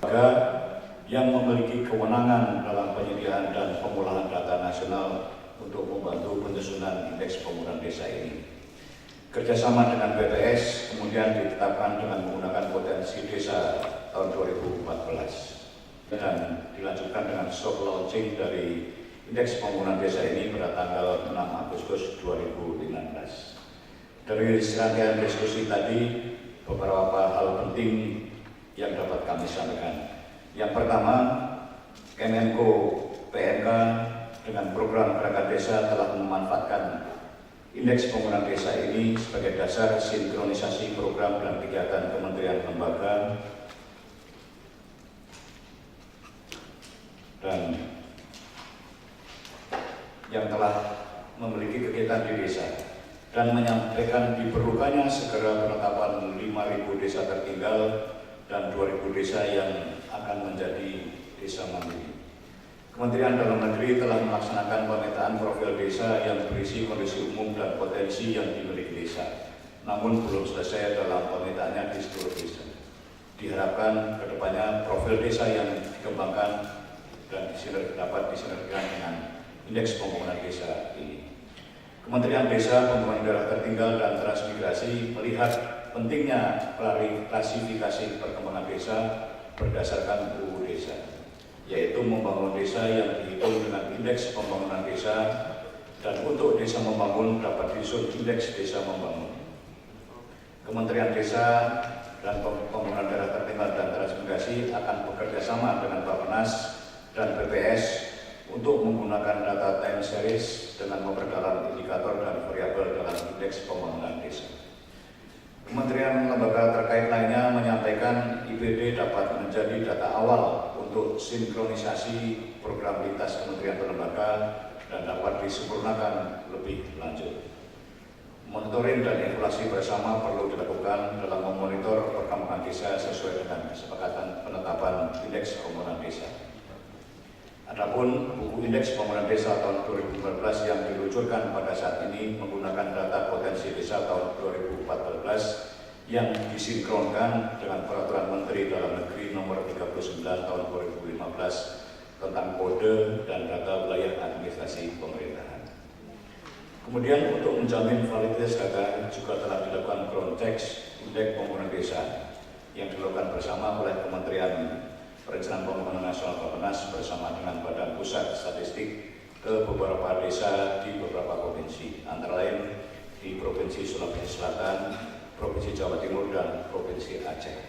lembaga yang memiliki kewenangan dalam penyediaan dan pengolahan data nasional untuk membantu penyusunan indeks pembangunan desa ini. Kerjasama dengan BPS kemudian ditetapkan dengan menggunakan potensi desa tahun 2014 dan dilanjutkan dengan soft launching dari indeks pembangunan desa ini pada tanggal 6 Agustus 2015. Dari serangkaian diskusi tadi, beberapa hal penting yang dapat kami sampaikan. Yang pertama, Kemenko PMK dengan program Gerakan Desa telah memanfaatkan indeks pembangunan desa ini sebagai dasar sinkronisasi program dan kegiatan kementerian lembaga dan yang telah memiliki kegiatan di desa dan menyampaikan diperlukannya segera penetapan 5.000 desa tertinggal dan 2.000 desa yang akan menjadi desa mandiri. Kementerian Dalam Negeri telah melaksanakan pemetaan profil desa yang berisi kondisi umum dan potensi yang dimiliki desa, namun belum selesai dalam pemetaannya di seluruh desa. Diharapkan kedepannya profil desa yang dikembangkan dan dapat disinergikan dengan indeks pembangunan desa ini. Kementerian Desa, Pembangunan Daerah Tertinggal dan Transmigrasi melihat pentingnya klasifikasi perkembangan desa berdasarkan UU Desa, yaitu membangun desa yang dihitung dengan indeks pembangunan desa dan untuk desa membangun dapat disusun indeks desa membangun. Kementerian Desa dan Pembangunan Daerah Tertinggal dan Transmigrasi akan bekerja sama dengan Bappenas dan BPS untuk menggunakan data time series dengan memperdalam indikator dan variabel dalam indeks pembangunan desa. Kementerian lembaga terkait lainnya menyampaikan IPD dapat menjadi data awal untuk sinkronisasi program lintas kementerian dan lembaga dan dapat disempurnakan lebih lanjut. Monitoring dan evaluasi bersama perlu dilakukan dalam memonitor perkembangan desa sesuai dengan kesepakatan penetapan indeks pembangunan desa. Adapun buku indeks pembangunan desa tahun 2014 yang diluncurkan pada saat ini menggunakan data potensi desa tahun 2014 yang disinkronkan dengan Peraturan Menteri Dalam Negeri Nomor 39 tahun 2015 tentang kode dan data wilayah administrasi pemerintahan. Kemudian untuk menjamin validitas data juga telah dilakukan ground checks indeks pembangunan desa yang dilakukan bersama oleh Kementerian Perencanaan Pembangunan Nasional Bappenas bersama dengan Badan Pusat Statistik ke beberapa desa di beberapa provinsi, antara lain di Provinsi Sulawesi Selatan, Provinsi Jawa Timur, dan Provinsi Aceh.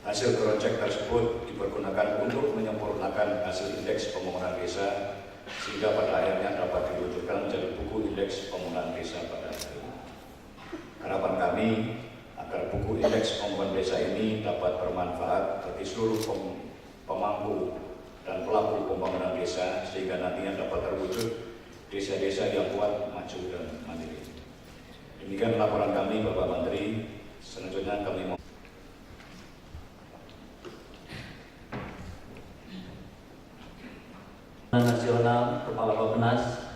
Hasil ground check tersebut dipergunakan untuk menyempurnakan hasil indeks pembangunan desa sehingga pada akhirnya dapat diluncurkan menjadi buku indeks pembangunan desa pada hari ini. Harapan kami agar buku indeks pembangunan desa ini dapat bermanfaat bagi seluruh pemangku dan pelaku pembangunan desa sehingga nantinya dapat terwujud desa-desa yang kuat, maju, dan mandiri. Demikian laporan kami, Bapak Menteri. Selanjutnya kami Nasional Kepala Bappenas,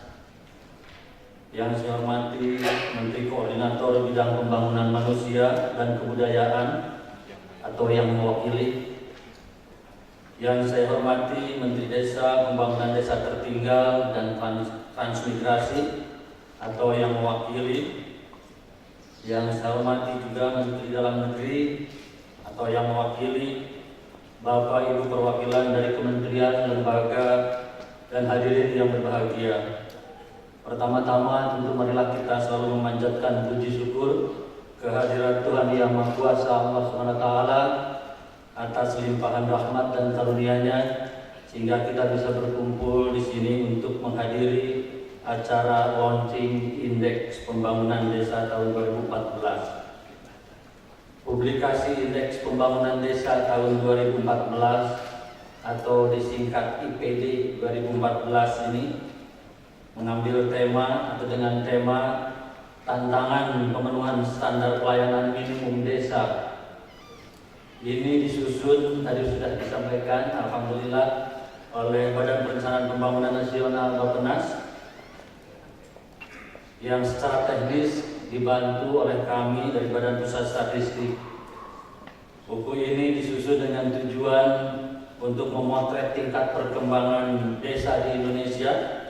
yang saya hormati Menteri Koordinator Bidang Pembangunan Manusia dan Kebudayaan atau yang mewakili, yang saya hormati Menteri Desa, Pembangunan Desa Tertinggal dan Transmigrasi atau yang mewakili, yang saya hormati juga Menteri Dalam Negeri atau yang mewakili, Bapak Ibu perwakilan dari kementerian, lembaga, dan hadirin yang berbahagia. Pertama-tama tentu marilah kita selalu memanjatkan puji syukur kehadirat Tuhan Yang Maha Kuasa Allah SWT atas limpahan rahmat dan karunia-Nya sehingga kita bisa berkumpul di sini untuk menghadiri acara launching Indeks Pembangunan Desa tahun 2014. Publikasi Indeks Pembangunan Desa tahun 2014 atau disingkat IPD 2014 ini mengambil tema atau dengan tema tantangan pemenuhan standar pelayanan minimum desa. Ini disusun, tadi sudah disampaikan, alhamdulillah, oleh Badan Perencanaan Pembangunan Nasional Bappenas yang secara teknis dibantu oleh kami dari Badan Pusat Statistik. Buku ini disusun dengan tujuan untuk memotret tingkat perkembangan desa di Indonesia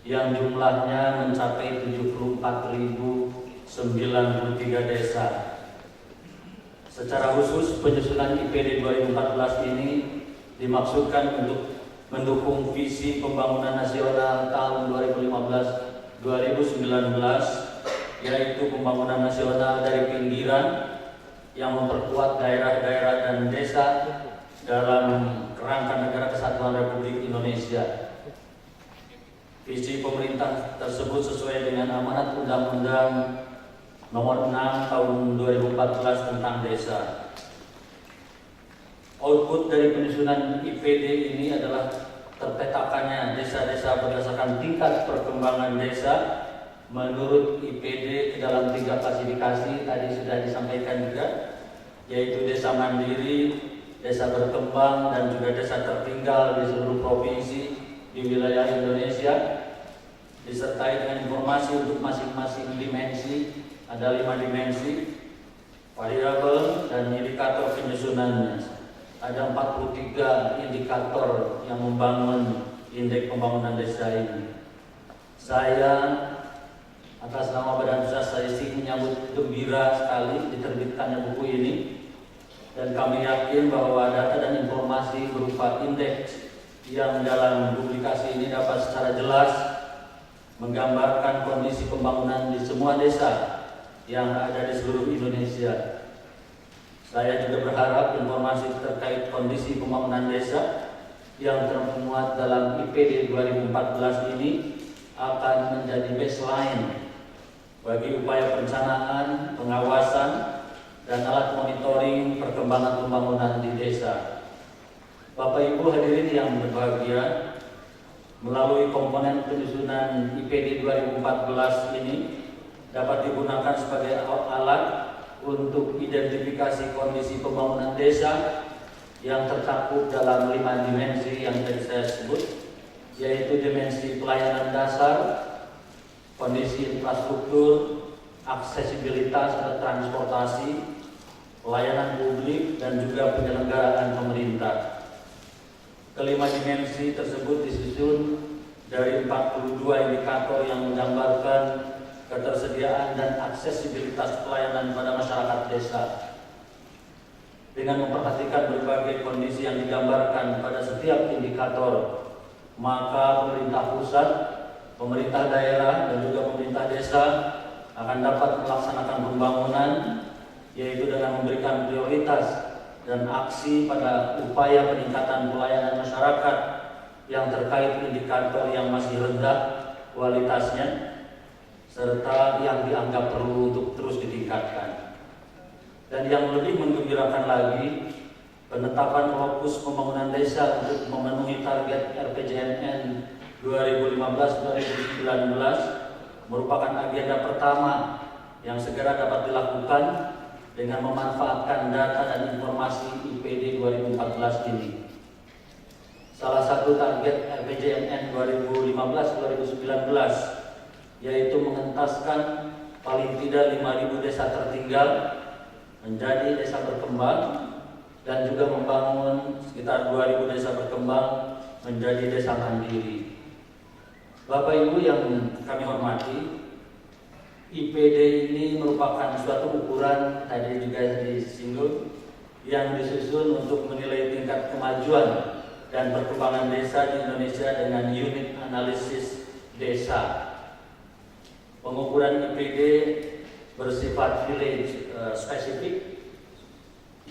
yang jumlahnya mencapai 74.093 desa. Secara khusus, penyusunan IPD 2014 ini dimaksudkan untuk mendukung visi pembangunan nasional tahun 2015-2019, yaitu pembangunan nasional dari pinggiran yang memperkuat daerah-daerah dan desa dalam kerangka Negara Kesatuan Republik Indonesia. Visi pemerintah tersebut sesuai dengan amanat Undang-Undang Nomor 6 Tahun 2014 tentang Desa. Output dari penyusunan IPD ini adalah terpetakannya desa-desa berdasarkan tingkat perkembangan desa menurut IPD ke dalam 3 klasifikasi, tadi sudah disampaikan juga, yaitu desa mandiri, desa berkembang, dan juga desa tertinggal di seluruh provinsi di wilayah Indonesia, disertai dengan informasi untuk masing-masing dimensi. Ada 5 dimensi, variabel, dan indikator penyusunannya. Ada 43 indikator yang membangun indeks pembangunan desa ini. Saya atas nama Badan Pusat Statistik menyambut gembira sekali diterbitkannya buku ini, dan kami yakin bahwa data dan informasi berupa indeks yang dalam publikasi ini dapat secara jelas menggambarkan kondisi pembangunan di semua desa yang ada di seluruh Indonesia. Saya juga berharap informasi terkait kondisi pembangunan desa yang termuat dalam IPD 2014 ini akan menjadi baseline bagi upaya perencanaan, pengawasan, dan alat monitoring perkembangan pembangunan di desa. Bapak Ibu hadirin yang berbahagia, melalui komponen penyusunan IPD 2014 ini dapat digunakan sebagai alat untuk identifikasi kondisi pembangunan desa yang tercakup dalam 5 dimensi yang tadi saya sebut, yaitu dimensi pelayanan dasar, kondisi infrastruktur, aksesibilitas atau transportasi, pelayanan publik, dan juga penyelenggaraan pemerintah. Kelima dimensi tersebut disusun dari 42 indikator yang menggambarkan ketersediaan dan aksesibilitas pelayanan pada masyarakat desa. Dengan memperhatikan berbagai kondisi yang digambarkan pada setiap indikator, maka pemerintah pusat, pemerintah daerah, dan juga pemerintah desa akan dapat melaksanakan pembangunan, yaitu dengan memberikan prioritas dan aksi pada upaya peningkatan pelayanan masyarakat yang terkait indikator yang masih rendah kualitasnya, serta yang dianggap perlu untuk terus ditingkatkan. Dan yang lebih menggembirakan lagi, penetapan fokus pembangunan desa untuk memenuhi target RPJMN 2015-2019 merupakan agenda pertama yang segera dapat dilakukan dengan memanfaatkan data dan informasi IPD 2014 ini. Salah satu target RPJMN 2015-2019 yaitu mengentaskan paling tidak 5.000 desa tertinggal menjadi desa berkembang, dan juga membangun sekitar 2.000 desa berkembang menjadi desa mandiri. Bapak Ibu yang kami hormati, IPD ini merupakan suatu ukuran, tadi juga disinggung, yang disusun untuk menilai tingkat kemajuan dan perkembangan desa di Indonesia dengan unit analisis desa. Pengukuran IPD bersifat village spesifik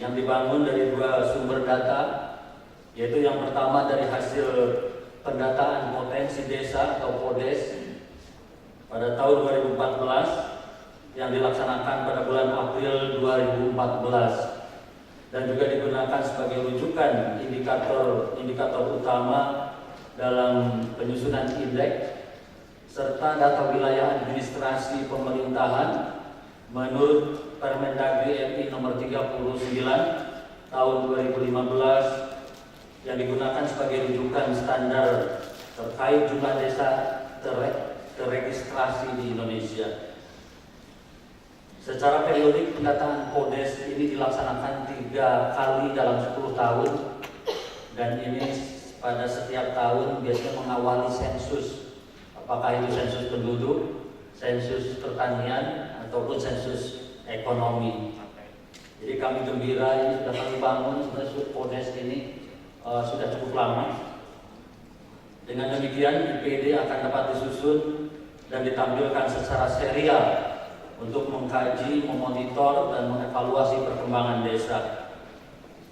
yang dibangun dari 2 sumber data, yaitu yang pertama dari hasil pendataan potensi desa atau PODES pada tahun 2014 yang dilaksanakan pada bulan April 2014, dan juga digunakan sebagai rujukan indikator utama dalam penyusunan indeks, serta data wilayah administrasi pemerintahan menurut Permendagri RI nomor 39 tahun 2015 yang digunakan sebagai rujukan standar terkait jumlah desa terregistrasi di Indonesia. Secara periodik pendataan PODES ini dilaksanakan 3 kali dalam 10 tahun, dan ini pada setiap tahun biasanya mengawali sensus, apakah itu sensus penduduk, sensus pertanian, ataupun sensus ekonomi. Jadi kami gembira ini sudah kami bangun, sebenarnya PODES ini sudah cukup lama. Dengan demikian IPD akan dapat disusun dan ditampilkan secara serial untuk mengkaji, memonitor, dan mengevaluasi perkembangan desa.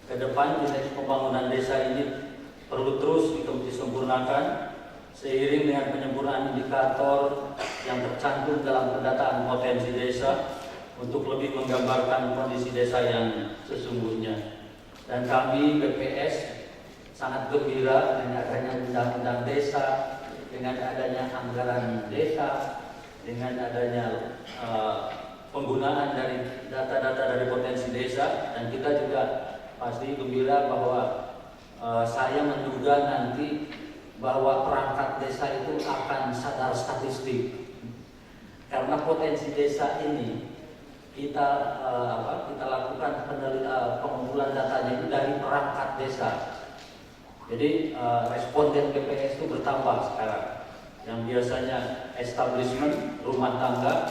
Ke depan indeks pembangunan desa ini perlu terus disempurnakan seiring dengan penyempurnaan indikator yang tercantum dalam pendataan potensi desa untuk lebih menggambarkan kondisi desa yang sesungguhnya. Dan kami BPS sangat gembira dengan adanya undang-undang desa, dengan adanya anggaran desa, dengan adanya penggunaan dari data-data dari potensi desa, dan kita juga pasti gembira bahwa saya menduga nanti bahwa perangkat desa itu akan sadar statistik, karena potensi desa ini kita lakukan pengumpulan datanya itu dari perangkat desa. Jadi responden BPS itu bertambah sekarang. Yang biasanya establishment, rumah tangga,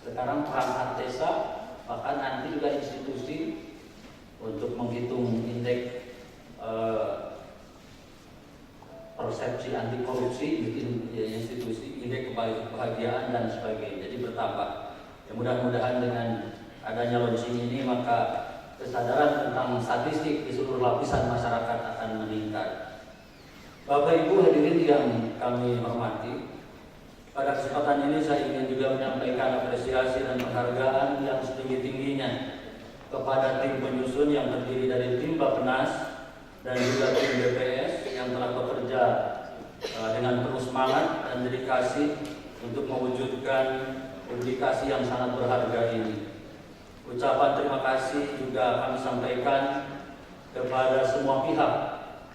sekarang perangkat desa, bahkan nanti juga institusi untuk menghitung indeks persepsi anti korupsi, bikin institusi, indeks kebahagiaan dan sebagainya. Jadi bertambah. Ya, mudah-mudahan dengan adanya launching ini maka kesadaran tentang statistik di seluruh lapisan masyarakat akan meningkat. Bapak Ibu hadirin yang kami hormati, pada kesempatan ini saya ingin juga menyampaikan apresiasi dan penghargaan yang setinggi-tingginya kepada tim penyusun yang terdiri dari tim Bappenas dan juga tim BPS yang telah bekerja dengan penuh semangat dan dedikasi untuk mewujudkan publikasi yang sangat berharga ini. Ucapan terima kasih juga kami sampaikan kepada semua pihak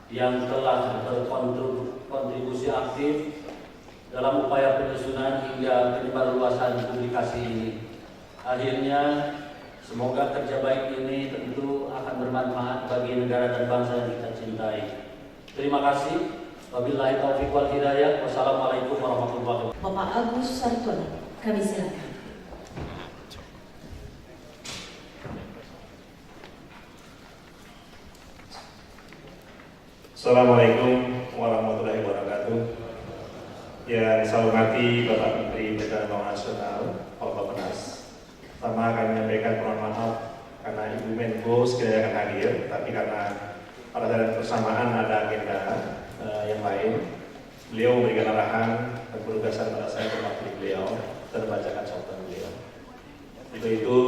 yang telah berkontribusi aktif dalam upaya penyusunan hingga penyebarluasan publikasi ini. Akhirnya, semoga kerja baik ini tentu akan bermanfaat bagi negara dan bangsa yang kita cintai. Terima kasih. Wabillahi taufiq wal hidayah. Wassalamualaikum warahmatullahi wabarakatuh. Bapak Agus Sartono, kami silakan. Assalamualaikum warahmatullahi wabarakatuh. Yang saya hormati Bapak Menteri Perdagangan Pembangunan Nasional, Pak Bappenas. Pertama kami menyampaikan mohon maaf karena Ibu Menko sekiranya akan hadir, tapi karena pada saat bersamaan ada agenda yang lain, beliau memberikan arahan dan penugasan pada saya untuk mewakili beliau dan membacakan sambutan beliau. Itu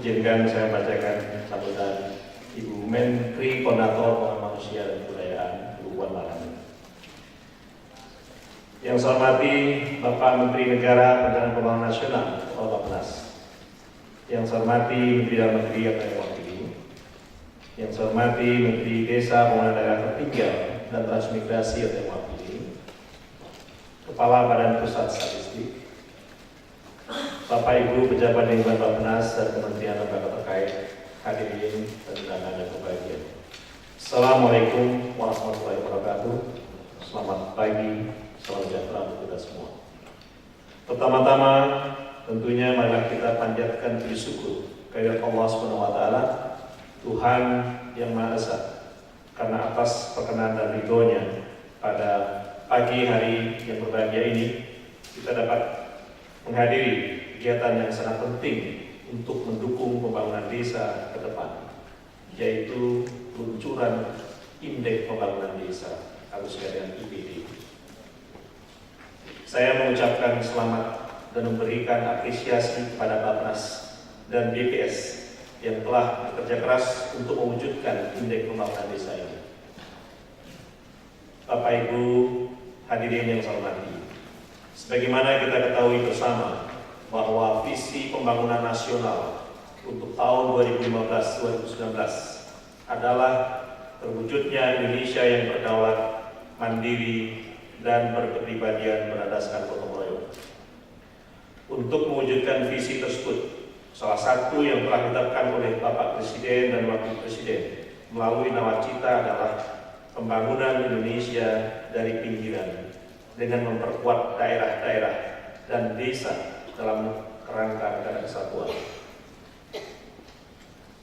izinkan saya membacakan sambutan Ibu Menteri Koordinator Pembangunan Manusia dan Kebudayaan, Ibu Puan Maharani. Yang saya hormati Bapak Menteri Negara Perdagangan Pembangunan Nasional, Pak Bappenas. Yang saya hormati Menteri Dalam Negeri yang saya wakili. Yang saya hormati Menteri Desa Pembangunan Daerah Tertinggal dan Transmigrasi yang saya wakili. Kepala Badan Pusat Statistik. Bapak Ibu pejabat lingkungan Bappenas dan Kementerian Lembaga terkait, hadirin dan undangan yang berbahagia. Assalamualaikum warahmatullahi wabarakatuh. Selamat pagi, salam sejahtera untuk kita semua. Pertama-tama, tentunya marilah kita panjatkan puji syukur kehadirat Allah SWT, Tuhan yang Maha Esa, karena atas perkenan dan ridhonya pada pagi hari yang berbahagia ini kita dapat menghadiri kegiatan yang sangat penting untuk mendukung pembangunan desa ke depan, yaitu peluncuran indeks pembangunan desa atau sekalian IPD. Saya mengucapkan selamat dan memberikan apresiasi kepada Bappenas dan BPS yang telah bekerja keras untuk mewujudkan indeks pembangunan desa ini. Bapak Ibu hadirin yang saya hormati, sebagaimana kita ketahui bersama bahwa visi pembangunan nasional untuk tahun 2015-2019 adalah terwujudnya Indonesia yang berdaulat, mandiri, dan berkepribadian berdasarkan gotong royong. Untuk mewujudkan visi tersebut, Salah satu yang telah ditetapkan oleh Bapak Presiden dan Wakil Presiden melalui nawacita adalah pembangunan Indonesia dari pinggiran dengan memperkuat daerah-daerah dan desa dalam kerangka negara kesatuan.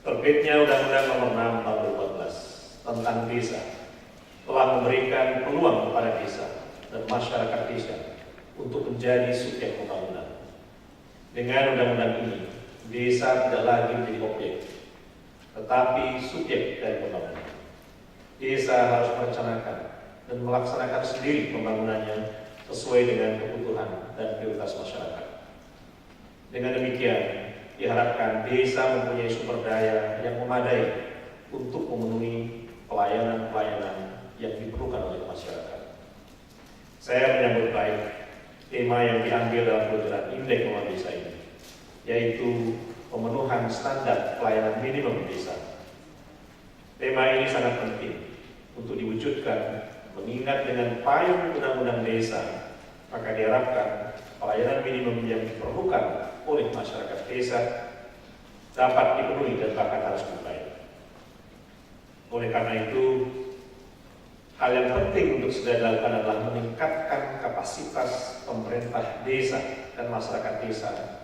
Terbitnya Undang-Undang Nomor 6 Tahun 2014 tentang desa telah memberikan peluang kepada desa dan masyarakat desa untuk menjadi subjek pembangunan. Dengan undang-undang ini, desa tidak lagi menjadi objek, tetapi subjek dari pembangunan. Desa harus merencanakan dan melaksanakan sendiri pembangunannya sesuai dengan kebutuhan dan prioritas masyarakat. Dengan demikian, diharapkan desa mempunyai sumber daya yang memadai untuk memenuhi pelayanan-pelayanan yang diperlukan oleh masyarakat. Saya menyambut baik tema yang diambil dalam program Indeks Pembangunan Desa ini, yaitu pemenuhan standar pelayanan minimum desa. Tema ini sangat penting untuk diwujudkan mengingat dengan payung Undang-Undang Desa, maka diharapkan pelayanan minimum yang diperlukan oleh masyarakat desa dapat dipenuhi dan bahkan harus lebih baik. Oleh karena itu, hal yang penting untuk segera dilakukan adalah meningkatkan kapasitas pemerintah desa dan masyarakat desa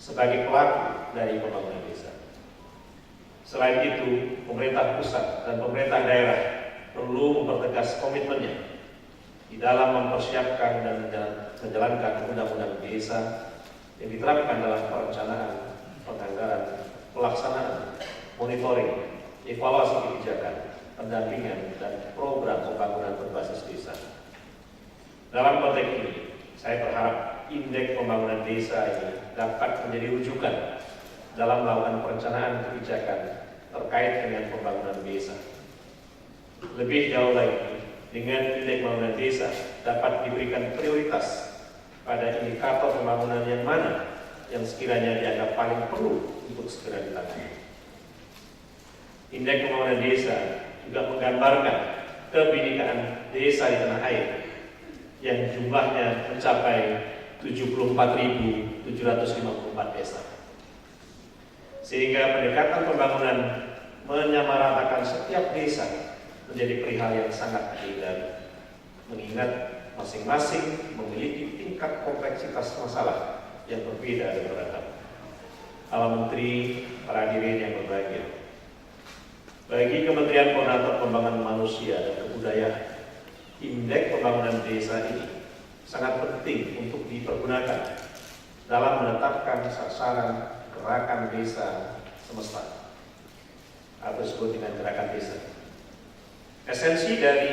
sebagai pelaku dari pembangunan desa. Selain itu, pemerintah pusat dan pemerintah daerah perlu mempertegas komitmennya di dalam mempersiapkan dan menjalankan undang-undang desa yang diterapkan dalam perencanaan, penganggaran, pelaksanaan, monitoring, evaluasi kebijakan, pendampingan, dan program pembangunan berbasis desa. Dalam konteks ini, saya berharap Indeks Pembangunan Desa ini dapat menjadi rujukan dalam melakukan perencanaan kebijakan terkait dengan pembangunan desa. Lebih jauh lagi, dengan Indeks Pembangunan Desa dapat diberikan prioritas pada indikator pembangunan yang mana yang sekiranya dianggap paling perlu untuk segera ditangani. Indeks Pembangunan Desa juga menggambarkan kebinekaan desa di tanah air yang jumlahnya mencapai 74.754 desa. Sehingga pendekatan pembangunan menyamaratakan setiap desa menjadi perihal yang sangat dihindari, mengingat masing-masing memiliki tingkat kompleksitas masalah yang berbeda dan beragam. Para Menteri, para hadirin yang berbahagia, bagi Kementerian Koordinator Pembangunan Manusia dan Kebudayaan, Indeks Pembangunan Desa ini sangat penting untuk dipergunakan dalam menetapkan sasaran gerakan desa semesta atau disebut dengan gerakan desa. Esensi dari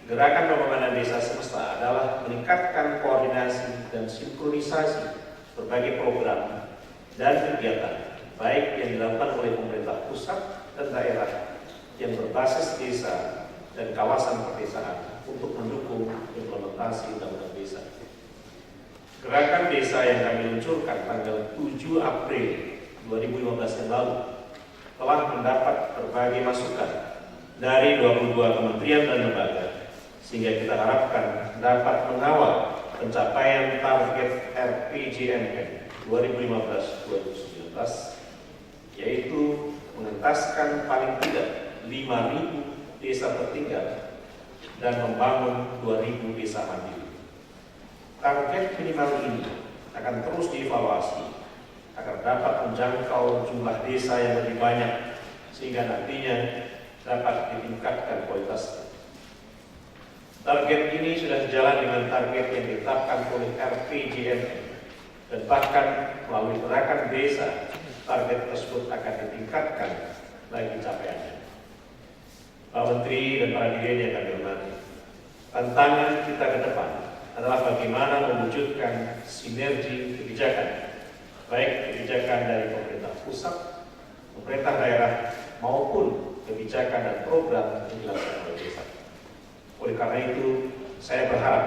gerakan pembangunan desa semesta adalah meningkatkan koordinasi dan sinkronisasi berbagai program dan kegiatan baik yang dilakukan oleh pemerintah pusat dan daerah yang berbasis desa dan kawasan perdesaan untuk mendukung implementasi undang-undang desa. Gerakan desa yang kami luncurkan tanggal 7 April 2015 yang lalu telah mendapat berbagai masukan dari 22 kementerian dan lembaga, sehingga kita harapkan dapat mengawal pencapaian target RPJMN 2015-2019, yaitu mengentaskan paling tidak 5.000 desa tertinggal dan membangun 2.000 desa mandiri. Target minimal ini akan terus dievaluasi agar dapat menjangkau jumlah desa yang lebih banyak sehingga nantinya dapat ditingkatkan kualitasnya. Target ini sudah sejalan dengan target yang ditetapkan oleh RPJMN dan bahkan melalui gerakan desa target tersebut akan ditingkatkan lagi capaiannya. Pak Menteri dan para hadirin yang kami hormati, tantangan kita ke depan adalah bagaimana mewujudkan sinergi kebijakan, baik kebijakan dari pemerintah pusat, pemerintah daerah, maupun kebijakan dan program yang dilakukan oleh desa. Oleh karena itu, saya berharap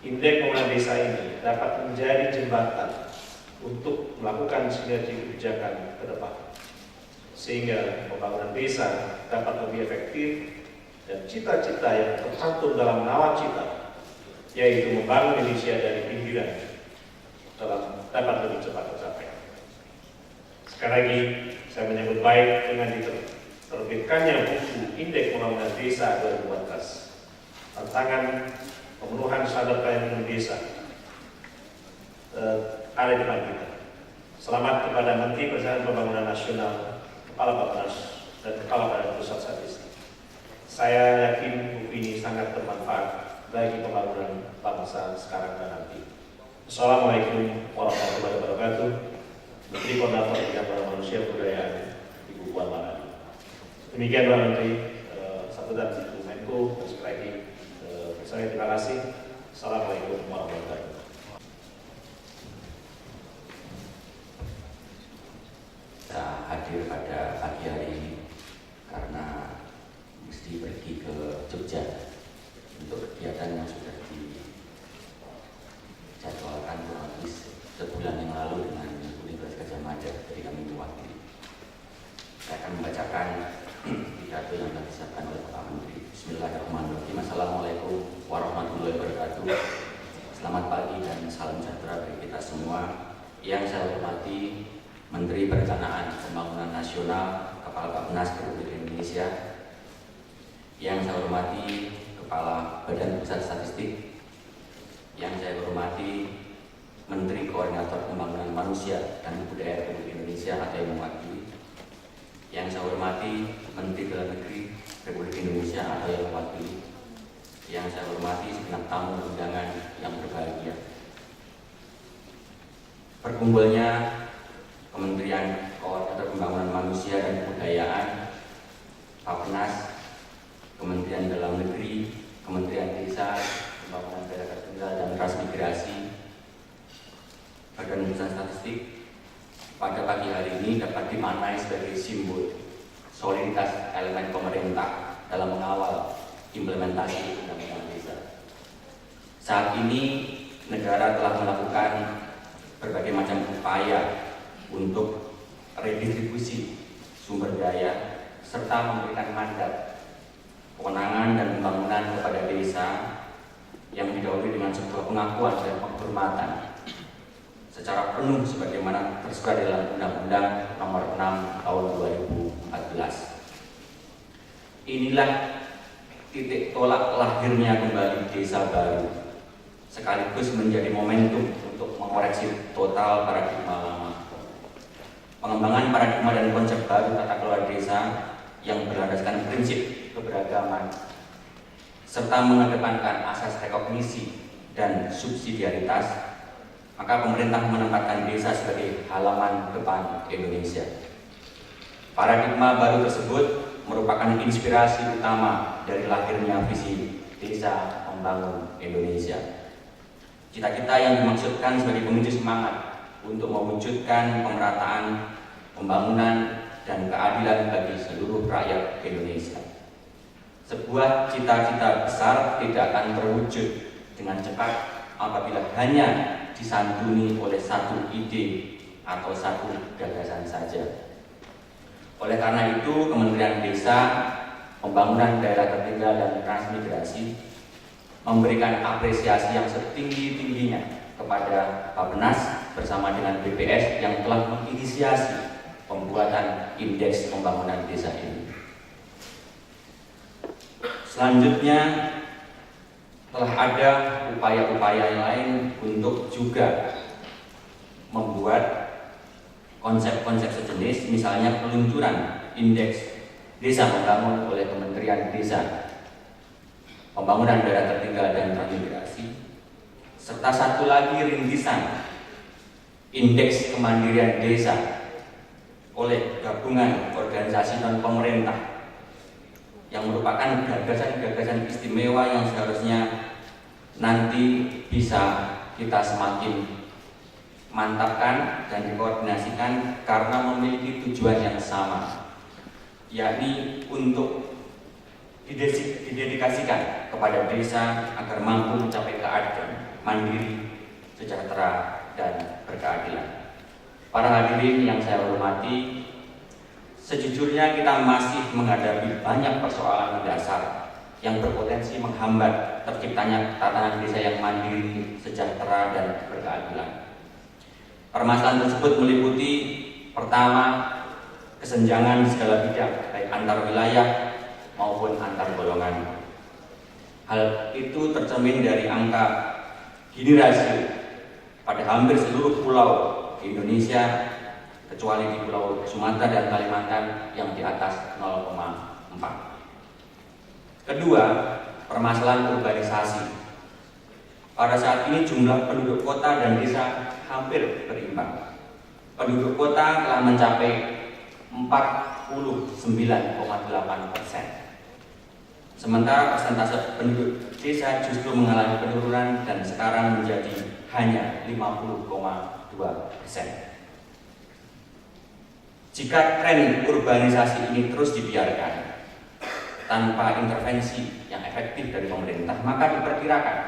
Indeks Pembangunan Desa ini dapat menjadi jembatan untuk melakukan sinergi kebijakan ke depan, sehingga pembangunan desa dapat lebih efektif dan cita-cita yang tercantum dalam nawacita, yaitu membangun Indonesia dari pinggiran, dapat lebih cepat tercapai. Sekali lagi, saya menyambut baik dengan diterbitkannya buku Indeks Pembangunan Desa 2014, tantangan pemenuhan standar pelayanan desa ada di depan kita. Selamat kepada Menteri Pertahanan Pembangunan Nasional, Kepala Bappenas, dan Kepala Badan Pusat Statistik. Saya yakin buku ini sangat bermanfaat bagi pembangunan bangsa sekarang dan nanti. Assalamualaikum warahmatullahi wabarakatuh. Menteri Koordinator Bidang Pembangunan Manusia dan Kebudayaan, Ibu Puan Maharani. Demikian Pak Menteri, sambutan Ibu Menko. Sekali lagi, saya terima kasih. Assalamualaikum warahmatullahi wabarakatuh. Saya hadir pada pagi hari ini karena mesti pergi ke Jogja untuk kegiatan yang sudah dijadwalkan kurang lebih sebulan yang lalu dengan Universitas Gadjah Mada dari kami mewakili. Saya akan membacakan pidato yang telah disiapkan oleh Pak Menteri. Bismillahirrahmanirrahim. Assalamualaikum warahmatullahi wabarakatuh. Selamat pagi dan salam sejahtera bagi kita semua. Yang saya hormati Menteri Perencanaan Pembangunan Nasional, Kepala Bappenas Republik Indonesia. Yang saya hormati Kepala Badan Pusat Statistik. Yang saya hormati Menteri Koordinator Pembangunan Manusia dan Kebudayaan Republik Indonesia atau yang mewakili. Yang saya hormati Menteri Dalam Negeri Republik Indonesia atau yang mewakili. Yang saya hormati segenap tamu undangan yang berbahagia. Berkumpulnya Kementerian Koordinator Pembangunan Manusia dan Kebudayaan, Bappenas, Kementerian Dalam Negeri, Kementerian Desa, Pembangunan Daerah Tertinggal dan Transmigrasi, Badan Pusat Statistik, pada pagi hari ini dapat dimaknai sebagai simbol soliditas elemen pemerintah dalam mengawal implementasi Undang-Undang Desa. Saat ini negara telah melakukan berbagai macam upaya untuk redistribusi sumber daya serta memberikan mandat, kewenangan dan pembangunan kepada desa yang didahului dengan sebuah pengakuan dan penghormatan secara penuh sebagaimana tersurat dalam Undang-Undang Nomor 6 Tahun 2014. Inilah titik tolak lahirnya kembali desa baru, sekaligus menjadi momentum untuk mengoreksi total paradigma lama. Pengembangan paradigma dan konsep baru tata kelola desa yang berlandaskan prinsip keberagaman serta mengedepankan asas rekognisi dan subsidiaritas, maka pemerintah menempatkan desa sebagai halaman depan Indonesia. Paradigma baru tersebut merupakan inspirasi utama dari lahirnya visi Desa Membangun Indonesia. Cita-cita yang dimaksudkan sebagai pemicu semangat untuk mewujudkan pemerataan, pembangunan, dan keadilan bagi seluruh rakyat Indonesia. Sebuah cita-cita besar tidak akan terwujud dengan cepat apabila hanya disantuni oleh satu ide atau satu gagasan saja. Oleh karena itu, Kementerian Desa, Pembangunan Daerah Tertinggal dan Transmigrasi memberikan apresiasi yang setinggi-tingginya kepada Bappenas bersama dengan BPS yang telah menginisiasi pembuatan Indeks Pembangunan Desa ini. Selanjutnya, telah ada upaya-upaya lain untuk juga membuat konsep-konsep sejenis, misalnya peluncuran Indeks Desa Membangun oleh Kementerian Desa, Pembangunan Daerah Tertinggal dan Transmigrasi, serta satu lagi rintisan Indeks Kemandirian Desa oleh gabungan organisasi non pemerintah yang merupakan gagasan-gagasan istimewa yang seharusnya nanti bisa kita semakin mantapkan dan dikoordinasikan karena memiliki tujuan yang sama, yakni untuk didedikasikan kepada desa agar mampu mencapai keadilan, mandiri, sejahtera, dan berkeadilan. Para hadirin yang saya hormati, sejujurnya kita masih menghadapi banyak persoalan mendasar yang berpotensi menghambat terciptanya tatanan desa yang mandiri, sejahtera, dan berkeadilan. Permasalahan tersebut meliputi Pertama, kesenjangan segala bidang, baik antar wilayah maupun antar golongan. Hal itu tercermin dari angka Gini rasio pada hampir seluruh pulau di Indonesia, kecuali di Pulau Sumatera dan Kalimantan yang di atas 0,4. Kedua, permasalahan urbanisasi. Pada saat ini jumlah penduduk kota dan desa hampir berimbang. Penduduk kota telah mencapai 49,8%. Sementara persentase penduduk desa justru mengalami penurunan dan sekarang menjadi hanya 50,2%. Jika tren urbanisasi ini terus dibiarkan tanpa intervensi yang efektif dari pemerintah, maka diperkirakan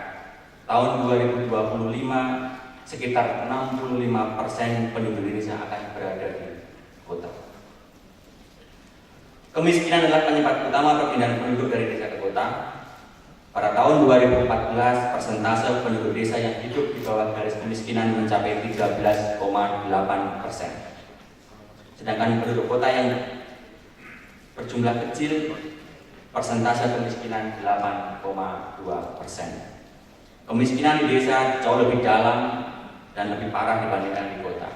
tahun 2025 sekitar 65% penduduk Indonesia akan berada di kota. Kemiskinan adalah penyebab utama perpindahan penduduk dari desa ke kota. Pada tahun 2014, persentase penduduk desa yang hidup di bawah garis kemiskinan mencapai 13,8%. Sedangkan penduduk kota yang berjumlah kecil, persentase kemiskinan 8,2%. Kemiskinan di desa jauh lebih dalam dan lebih parah dibandingkan di kota.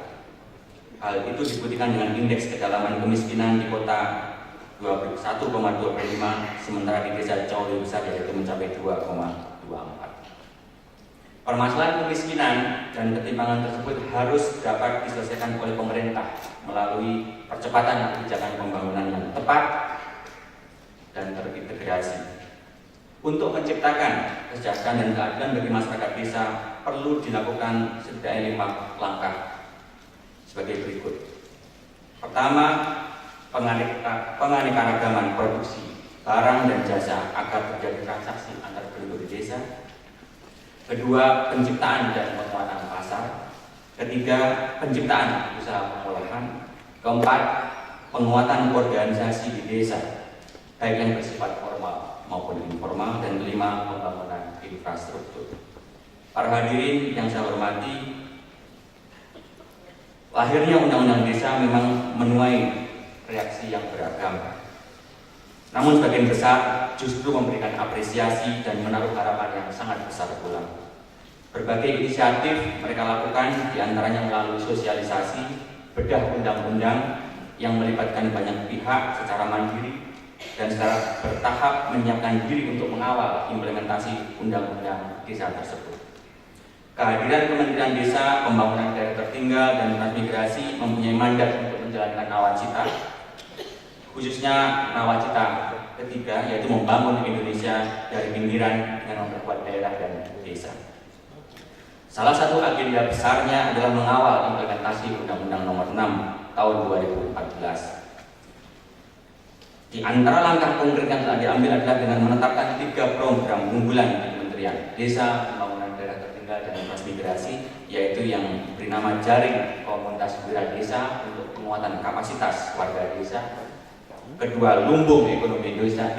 Hal itu dibuktikan dengan indeks kedalaman kemiskinan di kota 1,25, sementara di desa jauh lebih besar, yaitu mencapai 2,24. Permasalahan kemiskinan dan ketimpangan tersebut harus dapat diselesaikan oleh pemerintah melalui percepatan kebijakan pembangunan yang tepat dan terintegrasi. Untuk menciptakan kesejahteraan dan keadilan bagi masyarakat desa perlu dilakukan setidaknya 5 langkah sebagai berikut. Pertama, penganekaragaman produksi barang dan jasa agar terjadi transaksi antar penduduk di desa. Kedua, penciptaan dan penguatan pasar. Ketiga, penciptaan usaha pengolahan. Keempat, penguatan organisasi di desa, baik yang bersifat formal maupun informal. Dan kelima, pembangunan infrastruktur. Para hadirin yang saya hormati, lahirnya Undang-Undang Desa memang menuai reaksi yang beragam. Namun sebagian besar justru memberikan apresiasi dan menaruh harapan yang sangat besar pula. Berbagai inisiatif mereka lakukan, diantaranya melalui sosialisasi, bedah undang-undang yang melibatkan banyak pihak secara mandiri dan secara bertahap menyiapkan diri untuk mengawal implementasi undang-undang desa tersebut. Kehadiran Kementerian Desa, Pembangunan Daerah Tertinggal, dan Transmigrasi mempunyai mandat untuk menjalankan nawacita, khususnya nawacita ketiga, yaitu membangun Indonesia dari pinggiran dengan memperkuat daerah dan desa. Salah satu agenda besarnya adalah mengawal implementasi Undang-Undang Nomor 6 Tahun 2014. Di antara langkah konkret yang telah diambil adalah dengan menetapkan 3 program unggulan di Kementerian Desa, Pembangunan Daerah Tertinggal, dan Transmigrasi, yaitu yang bernama Jaring Komunitas Wira Desa untuk penguatan kapasitas warga desa. Kedua, Lumbung Ekonomi Desa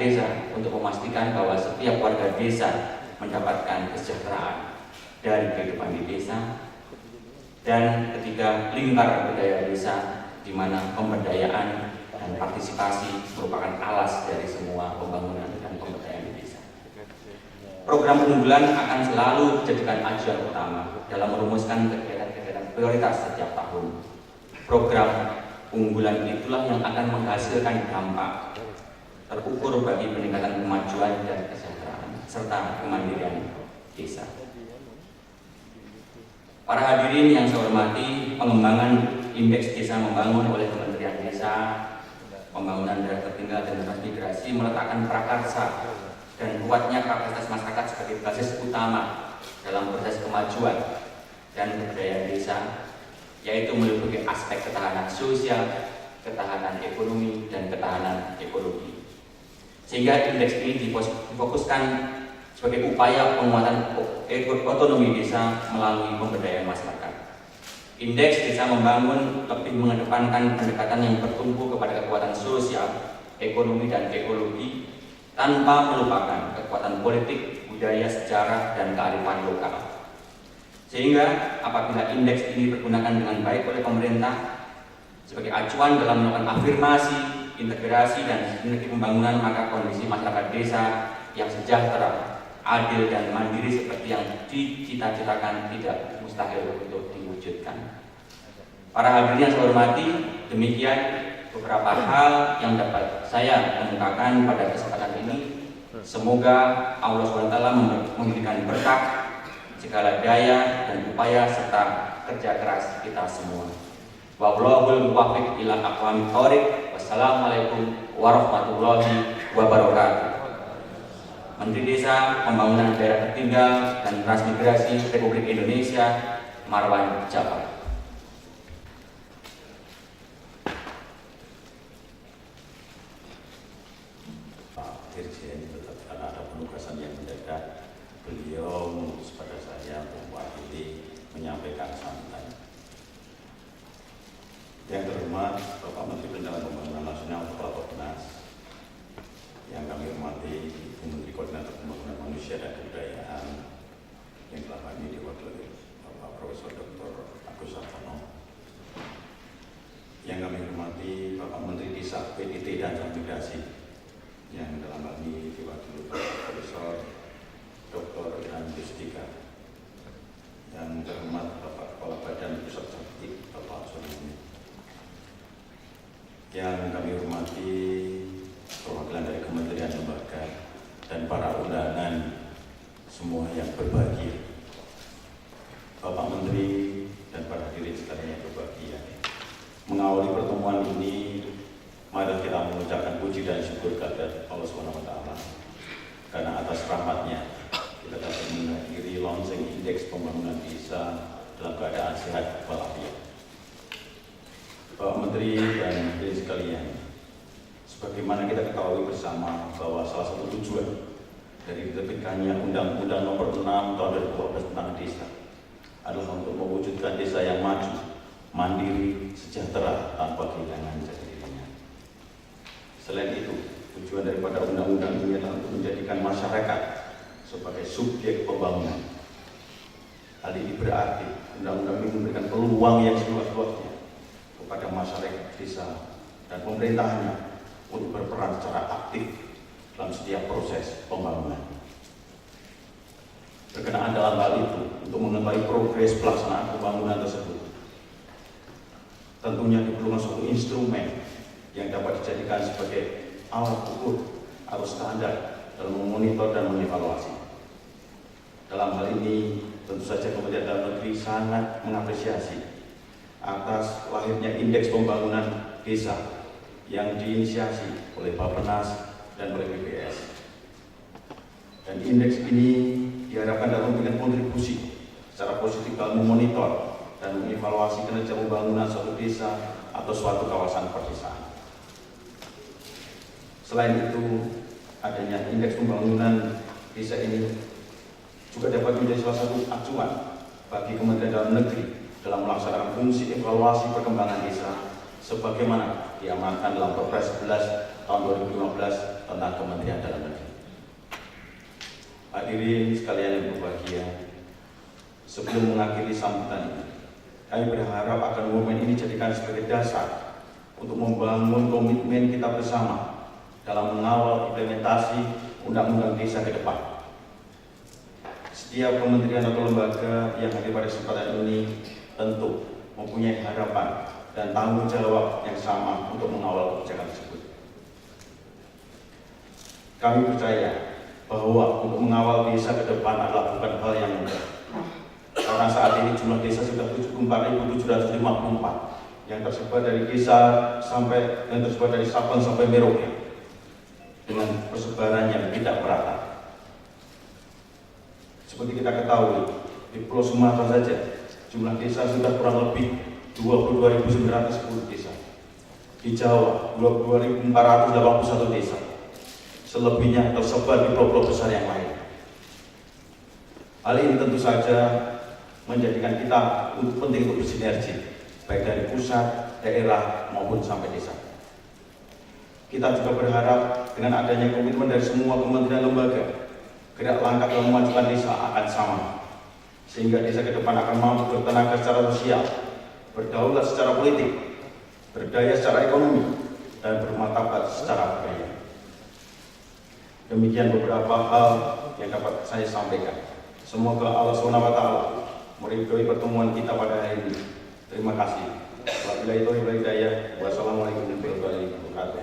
untuk memastikan bahwa setiap warga desa mendapatkan kesejahteraan dari kehidupan di desa. Dan ketiga, Lingkar Budaya Desa, di mana pemberdayaan dan partisipasi merupakan alas dari semua pembangunan dan pemberdayaan di desa. Program unggulan akan selalu dijadikan acuan utama dalam merumuskan kegiatan-kegiatan prioritas setiap tahun. Program unggulan itulah yang akan menghasilkan dampak terukur bagi peningkatan kemajuan dan kesejahteraan serta kemandirian desa. Para hadirin yang saya hormati, pengembangan indeks desa membangun oleh Kementerian Desa, Pembangunan Daerah Tertinggal, dan Transmigrasi meletakkan prakarsa dan kuatnya kapasitas masyarakat sebagai basis utama dalam proses kemajuan dan kebudayaan desa, yaitu meliputi aspek ketahanan sosial, ketahanan ekonomi, dan ketahanan ekologi. Sehingga indeks ini difokuskan sebagai upaya penguatan otonomi desa melalui pemberdayaan masyarakat. Indeks desa membangun lebih mengedepankan pendekatan yang bertumpu kepada kekuatan sosial, ekonomi, dan ekologi tanpa melupakan kekuatan politik, budaya, sejarah, dan kearifan lokal. Sehingga apabila indeks ini digunakan dengan baik oleh pemerintah, Sebagai acuan dalam melakukan afirmasi, integrasi, dan sinergi pembangunan, maka kondisi masyarakat desa yang sejahtera, adil, dan mandiri seperti yang dicita-citakan tidak mustahil untuk diwujudkan. Para hadirin yang saya hormati, demikian beberapa hal yang dapat saya kemukakan pada kesempatan ini. Semoga Allah SWT memberikan berkah segala daya dan upaya serta kerja keras kita semua. Wallahul muwaffiq ila aqwamit thoriq. Wassalamualaikum warahmatullahi wabarakatuh. Menteri Desa, Pembangunan Daerah Tertinggal dan Transmigrasi Republik Indonesia, Marwan Jafar. Dirjen tetap karena ada penugasan yang mendadak, beliau mengutus pada saya untuk mewakili menyampaikan sambutan. Yang terhormat Bapak Menteri Perencanaan Pembangunan Nasional Kepala Bappenas, yang kami hormati Ibu Menteri Koordinator Pembangunan Manusia dan Kebudayaan yang telah kami diwakili Bapak Profesor Dr. Agus Sartono, yang kami hormati Bapak Menteri Desa, PDT dan Transmigrasi yang dalam hal ini diwakili Bapak Profesor Dr. Ilham Yustika, yang terhormat Bapak Kepala Badan Pusat Statistik Bapak Sulaiman, yang kami hormati perwakilan dari kementerian lembaga dan para undangan semua yang berbahagia, Bapak Menteri dan para hadirin sekalian yang berbahagia. Mengawali pertemuan ini, mari kita mengucapkan puji dan syukur kepada Allah SWT karena atas rahmatnya kita dapat menghadiri launching indeks pembangunan desa dalam keadaan sehat walafiat. Bapak Menteri dan hadirin sekalian, sebagaimana kita ketahui bersama bahwa salah satu tujuan dari diterbitkannya Undang-Undang Nomor 6 Tahun 2012 tentang desa adalah untuk mewujudkan desa yang maju, mandiri, sejahtera tanpa kehilangan jati dirinya. Selain itu, tujuan daripada undang-undang ini adalah untuk menjadikan masyarakat sebagai subjek pembangunan. Hal ini berarti undang-undang ini memberikan peluang yang seluas-luasnya kepada masyarakat desa dan pemerintahnya untuk berperan secara aktif dalam setiap proses pembangunan. Berkenaan dalam hal itu, untuk mengetahui progres pelaksanaan pembangunan tersebut, tentunya diperlukan suatu instrumen yang dapat dijadikan sebagai alat ukur atau standar dalam memonitor dan mengevaluasi. Dalam hal ini, tentu saja Kementerian Dalam Negeri sangat mengapresiasi atas lahirnya indeks pembangunan desa yang diinisiasi oleh Bappenas dan oleh BPS. Dan indeks ini diharapkan dapat memberikan kontribusi secara positif dalam memonitor dan mengevaluasi kinerja pembangunan suatu desa atau suatu kawasan perdesaan. Selain itu, adanya indeks pembangunan desa ini juga dapat menjadi salah satu acuan bagi Kementerian Dalam Negeri dalam melaksanakan fungsi evaluasi perkembangan desa sebagaimana diamanatkan dalam Perpres 11 tahun 2015 tentang Kementerian Dalam Negeri. Hadirin sekalian yang berbahagia, sebelum mengakhiri sambutan ini, kami berharap akan momen ini dijadikan sebagai dasar untuk membangun komitmen kita bersama dalam mengawal implementasi Undang-Undang Desa ke depan. Setiap kementerian atau lembaga yang hadir pada kesempatan ini tentu mempunyai harapan dan tanggung jawab yang sama untuk mengawal kebijakan tersebut. Kami percaya bahwa untuk mengawal desa ke depan adalah bukan hal yang mudah. Karena saat ini jumlah desa sudah 74.754 yang tersebar dari desa sampai yang tersebar dari Sabang sampai Merauke dengan persebaran yang tidak merata. Seperti kita ketahui, di Pulau Sumatera saja jumlah desa sudah kurang lebih 22.910 desa. Di Jawa 22.481 desa. Selebihnya tersebar di pulau-pulau besar yang lain. Hal ini tentu saja menjadikan kita penting untuk bersinergi, baik dari pusat, daerah maupun sampai desa. Kita juga berharap dengan adanya komitmen dari semua kementerian lembaga, gerak langkah dalam memajukan desa akan sama, sehingga desa ke depan akan mampu bertenaga secara sosial, berdaulat secara politik, berdaya secara ekonomi, dan bermartabat secara budaya. Demikian beberapa hal yang dapat saya sampaikan. Semoga Allah SWT meridhoi pertemuan kita pada hari ini. Terima kasih. Wabillahi taufiq wal hidayah. Wassalamualaikum warahmatullahi wabarakatuh.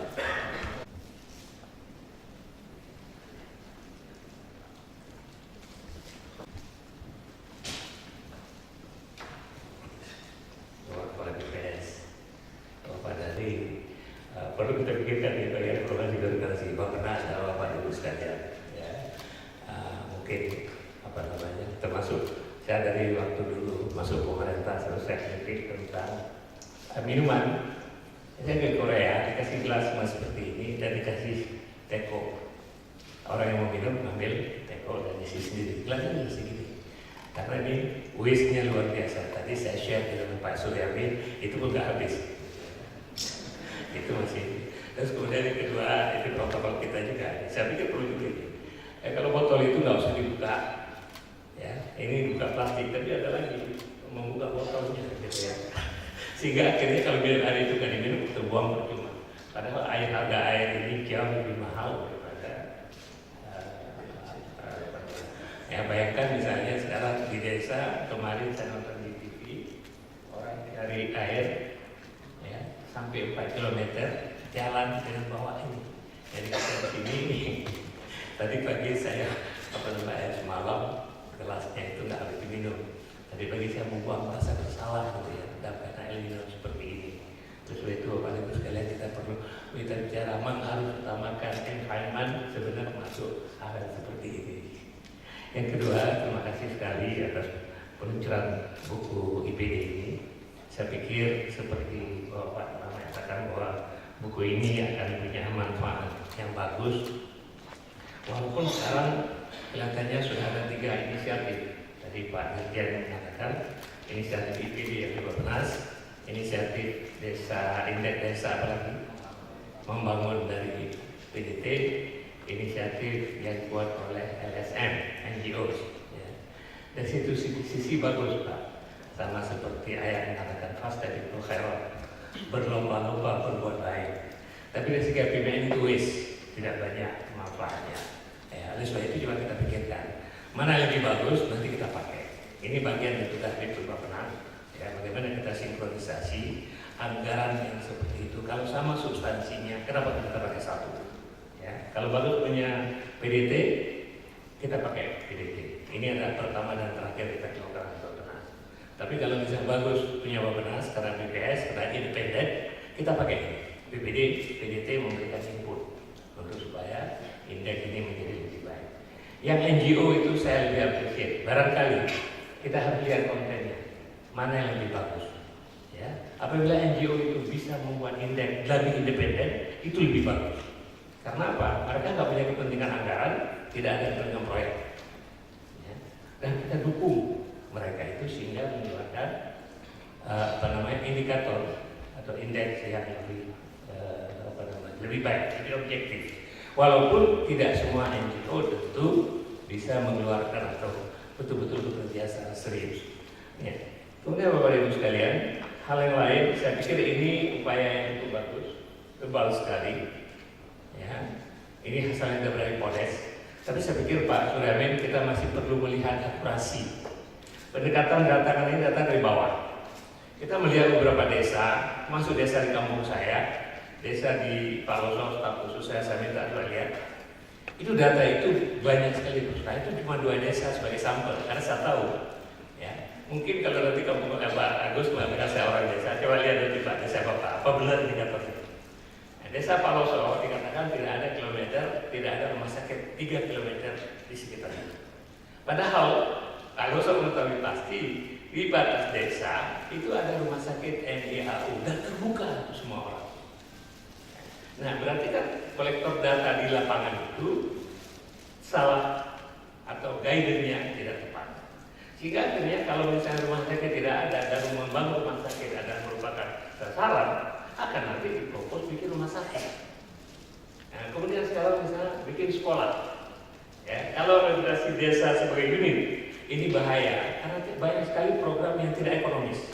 Bapak DPS, Bapak dari perlu kita pikirkan ya bagian koordinasi Bappenas dan Bapak Ibu sekalian. Ya, mungkin apa namanya termasuk saya dari waktu dulu masuk pemerintah selalu saya kritik tentang minuman. Saya ke Korea dikasih gelas emas seperti ini dan dikasih teko. Orang yang mau minum ngambil teko dan isi sendiri. Gelasnya segini. Karena ini waste-nya luar biasa. Tadi saya share dengan Pak Suryamin, itu pun nggak habis. Itu masih. Terus kemudian yang kedua, itu protokol kita juga. Saya pikir perlu juga ini. Kalau botol itu nggak usah dibuka. Ya, ini buka plastik, tapi ada lagi membuka botolnya, gitu ya. Sehingga akhirnya kalau minum air itu nggak diminum, terbuang percuma. Padahal harga air ini jauh lebih mahal daripada ya bayangkan misalnya sekarang di desa kemarin saya nonton di TV orang cari air ya sampai 4 km jalan dengan bawa ini. Jadi kita di sini tadi pagi saya air semalam gelasnya itu nggak habis diminum. Tadi pagi saya membuang merasa bersalah gitu ya dapat air minum seperti ini. Terus itu Bapak Ibu sekalian kita perlu bicara harus utamakan environment sebenarnya masuk hal seperti ini. Yang kedua, terima kasih sekali atas peluncuran buku IPD ini. Saya pikir seperti Bapak mengatakan bahwa buku ini akan punya manfaat yang bagus. Walaupun sekarang kelihatannya sudah ada 3 inisiatif. Tadi Pak Dirjen mengatakan inisiatif IPD yang di Bappenas, inisiatif desa, indeks desa apalagi membangun dari PDT, inisiatif yang dibuat oleh LSM, NGOs. Ya. Dari situ sisi bagus Pak, sama seperti ayat mengatakan fastabiqul khairat, berlomba-lomba berbuat baik. Tapi dari segi APBN itu tidak banyak manfaatnya. Ya, oleh sebab itu coba kita pikirkan mana yang lebih bagus nanti kita pakai. Ini bagian dari tugas Bappenas. Ya, bagaimana kita sinkronisasi anggaran yang seperti itu. Kalau sama substansinya, kenapa kita pakai satu? Ya, kalau bagus punya PDT, kita pakai PDT. Ini adalah pertama dan terakhir kita lakukan Bappenas. Tapi kalau misalnya bagus punya Bappenas karena BPS, karena independen, kita pakai BPD, PDT memberikan input untuk supaya indeks ini menjadi lebih baik. Yang NGO itu saya lebih appreciate. Barangkali kita harus lihat kontennya, mana yang lebih bagus. Ya, apabila NGO itu bisa membuat indeks lebih independen, itu lebih bagus. Karena apa? Mereka nggak punya kepentingan anggaran, tidak ada kepentingan proyek. Ya. Dan kita dukung mereka itu sehingga mengeluarkan indikator atau indeks yang lebih baik, lebih objektif. Walaupun tidak semua NGO tentu bisa mengeluarkan atau betul-betul bekerja secara serius. Ya. Kemudian Bapak Ibu sekalian, hal yang lain, saya pikir ini upaya yang cukup bagus, tebal sekali. Ya, ini hasilnya dari Polres. Tapi saya pikir Pak Suryamin kita masih perlu melihat akurasi. Pendekatan data ini datang dari bawah. Kita melihat beberapa desa, masuk desa di kampung saya, desa di Paloso, staf khusus saya minta lihat. Itu data itu banyak sekali Nah itu cuma 2 desa sebagai sampel, karena saya tahu. Ya, mungkin kalau nanti kampung Pak Agus mengambil saya orang desa, coba lihat nanti Pak desa Bapak, apa benar indikatornya? Desa Paloso dikatakan tidak ada kilometer, tidak ada rumah sakit 3 kilometer di sekitarnya. Padahal Paloso mengetahui pasti di batas desa itu ada rumah sakit NIHU dan terbuka untuk semua orang. Nah berarti kan kolektor data di lapangan itu salah atau guidance-nya tidak tepat. Sehingga akhirnya kalau misalnya rumah sakit tidak ada dan membangun rumah sakit adalah merupakan sasaran, akan nanti dipropos bikin rumah sakit. Nah, kemudian sekarang misalnya bikin sekolah. Ya, kalau representasi desa sebagai unit, ini bahaya karena banyak sekali program yang tidak ekonomis.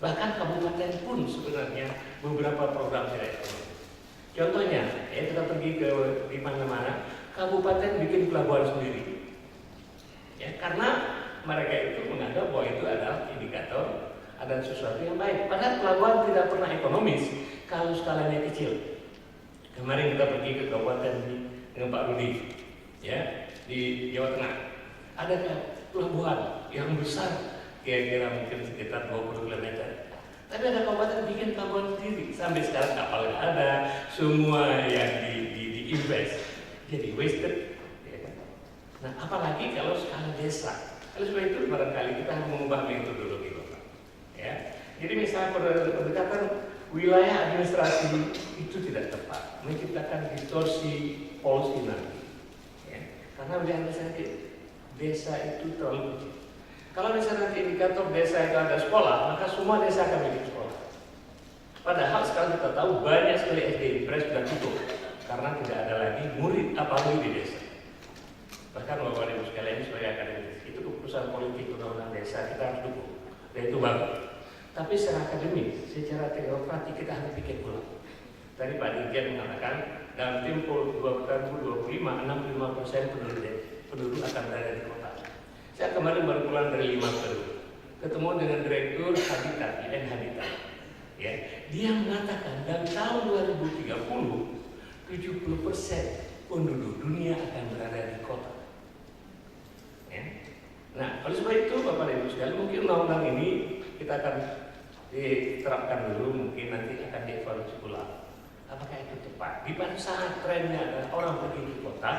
Bahkan kabupaten pun sebenarnya beberapa program tidak ekonomis. Contohnya, ya kita pergi ke di mana-mana, kabupaten bikin pelabuhan sendiri. Ya, karena mereka itu menganggap bahwa itu adalah indikator ada sesuatu yang baik. Padahal pelabuhan tidak pernah ekonomis kalau skalanya kecil. Kemarin kita pergi ke kabupaten dengan Pak Rudi, ya di Jawa Tengah. Ada pelabuhan yang besar, kira-kira mungkin sekitar 20 km. Tapi ada kabupaten bikin pelabuhan sendiri. Sampai sekarang kapal nggak ada, semua yang di-invest jadi wasted. Ya. Nah, apalagi kalau skala desa. Oleh sebab itu barangkali kita harus mengubah metodologi Bapak. Ya. Jadi misalnya pendekatan wilayah administrasi itu tidak tepat, menciptakan distorsi policy nanti. Ya. Karena wilayah administrasi desa itu terlalu kecil. Kalau misalnya nanti indikator desa itu ada sekolah, maka semua desa akan menjadi sekolah. Padahal sekarang kita tahu banyak sekali SD impres sudah tutup karena tidak ada lagi murid apalagi di desa. Bahkan Bapak Ibu sekalian sebagai akademis, itu keputusan politik undang-undang desa kita harus dukung, dan itu bagus. Tapi secara akademis, secara teknokratik kita harus pikir ulang. Tadi Pak Dirjen mengatakan dalam tempo 2025, 65% penduduk akan berada di kota. Saya kemarin baru pulang dari 5 Peru, ketemu dengan Direktur Habitat, UN Habitat. Ya, dia mengatakan dalam tahun 2030, 70% penduduk dunia akan berada di kota. Ya. Nah, oleh sebab itu Bapak Ibu sekalian, mungkin undang-undang ini kita akan diterapkan dulu, mungkin nanti akan dievaluasi ulang. Apakah itu tepat? Di pada saat trennya adalah orang pergi ke kota,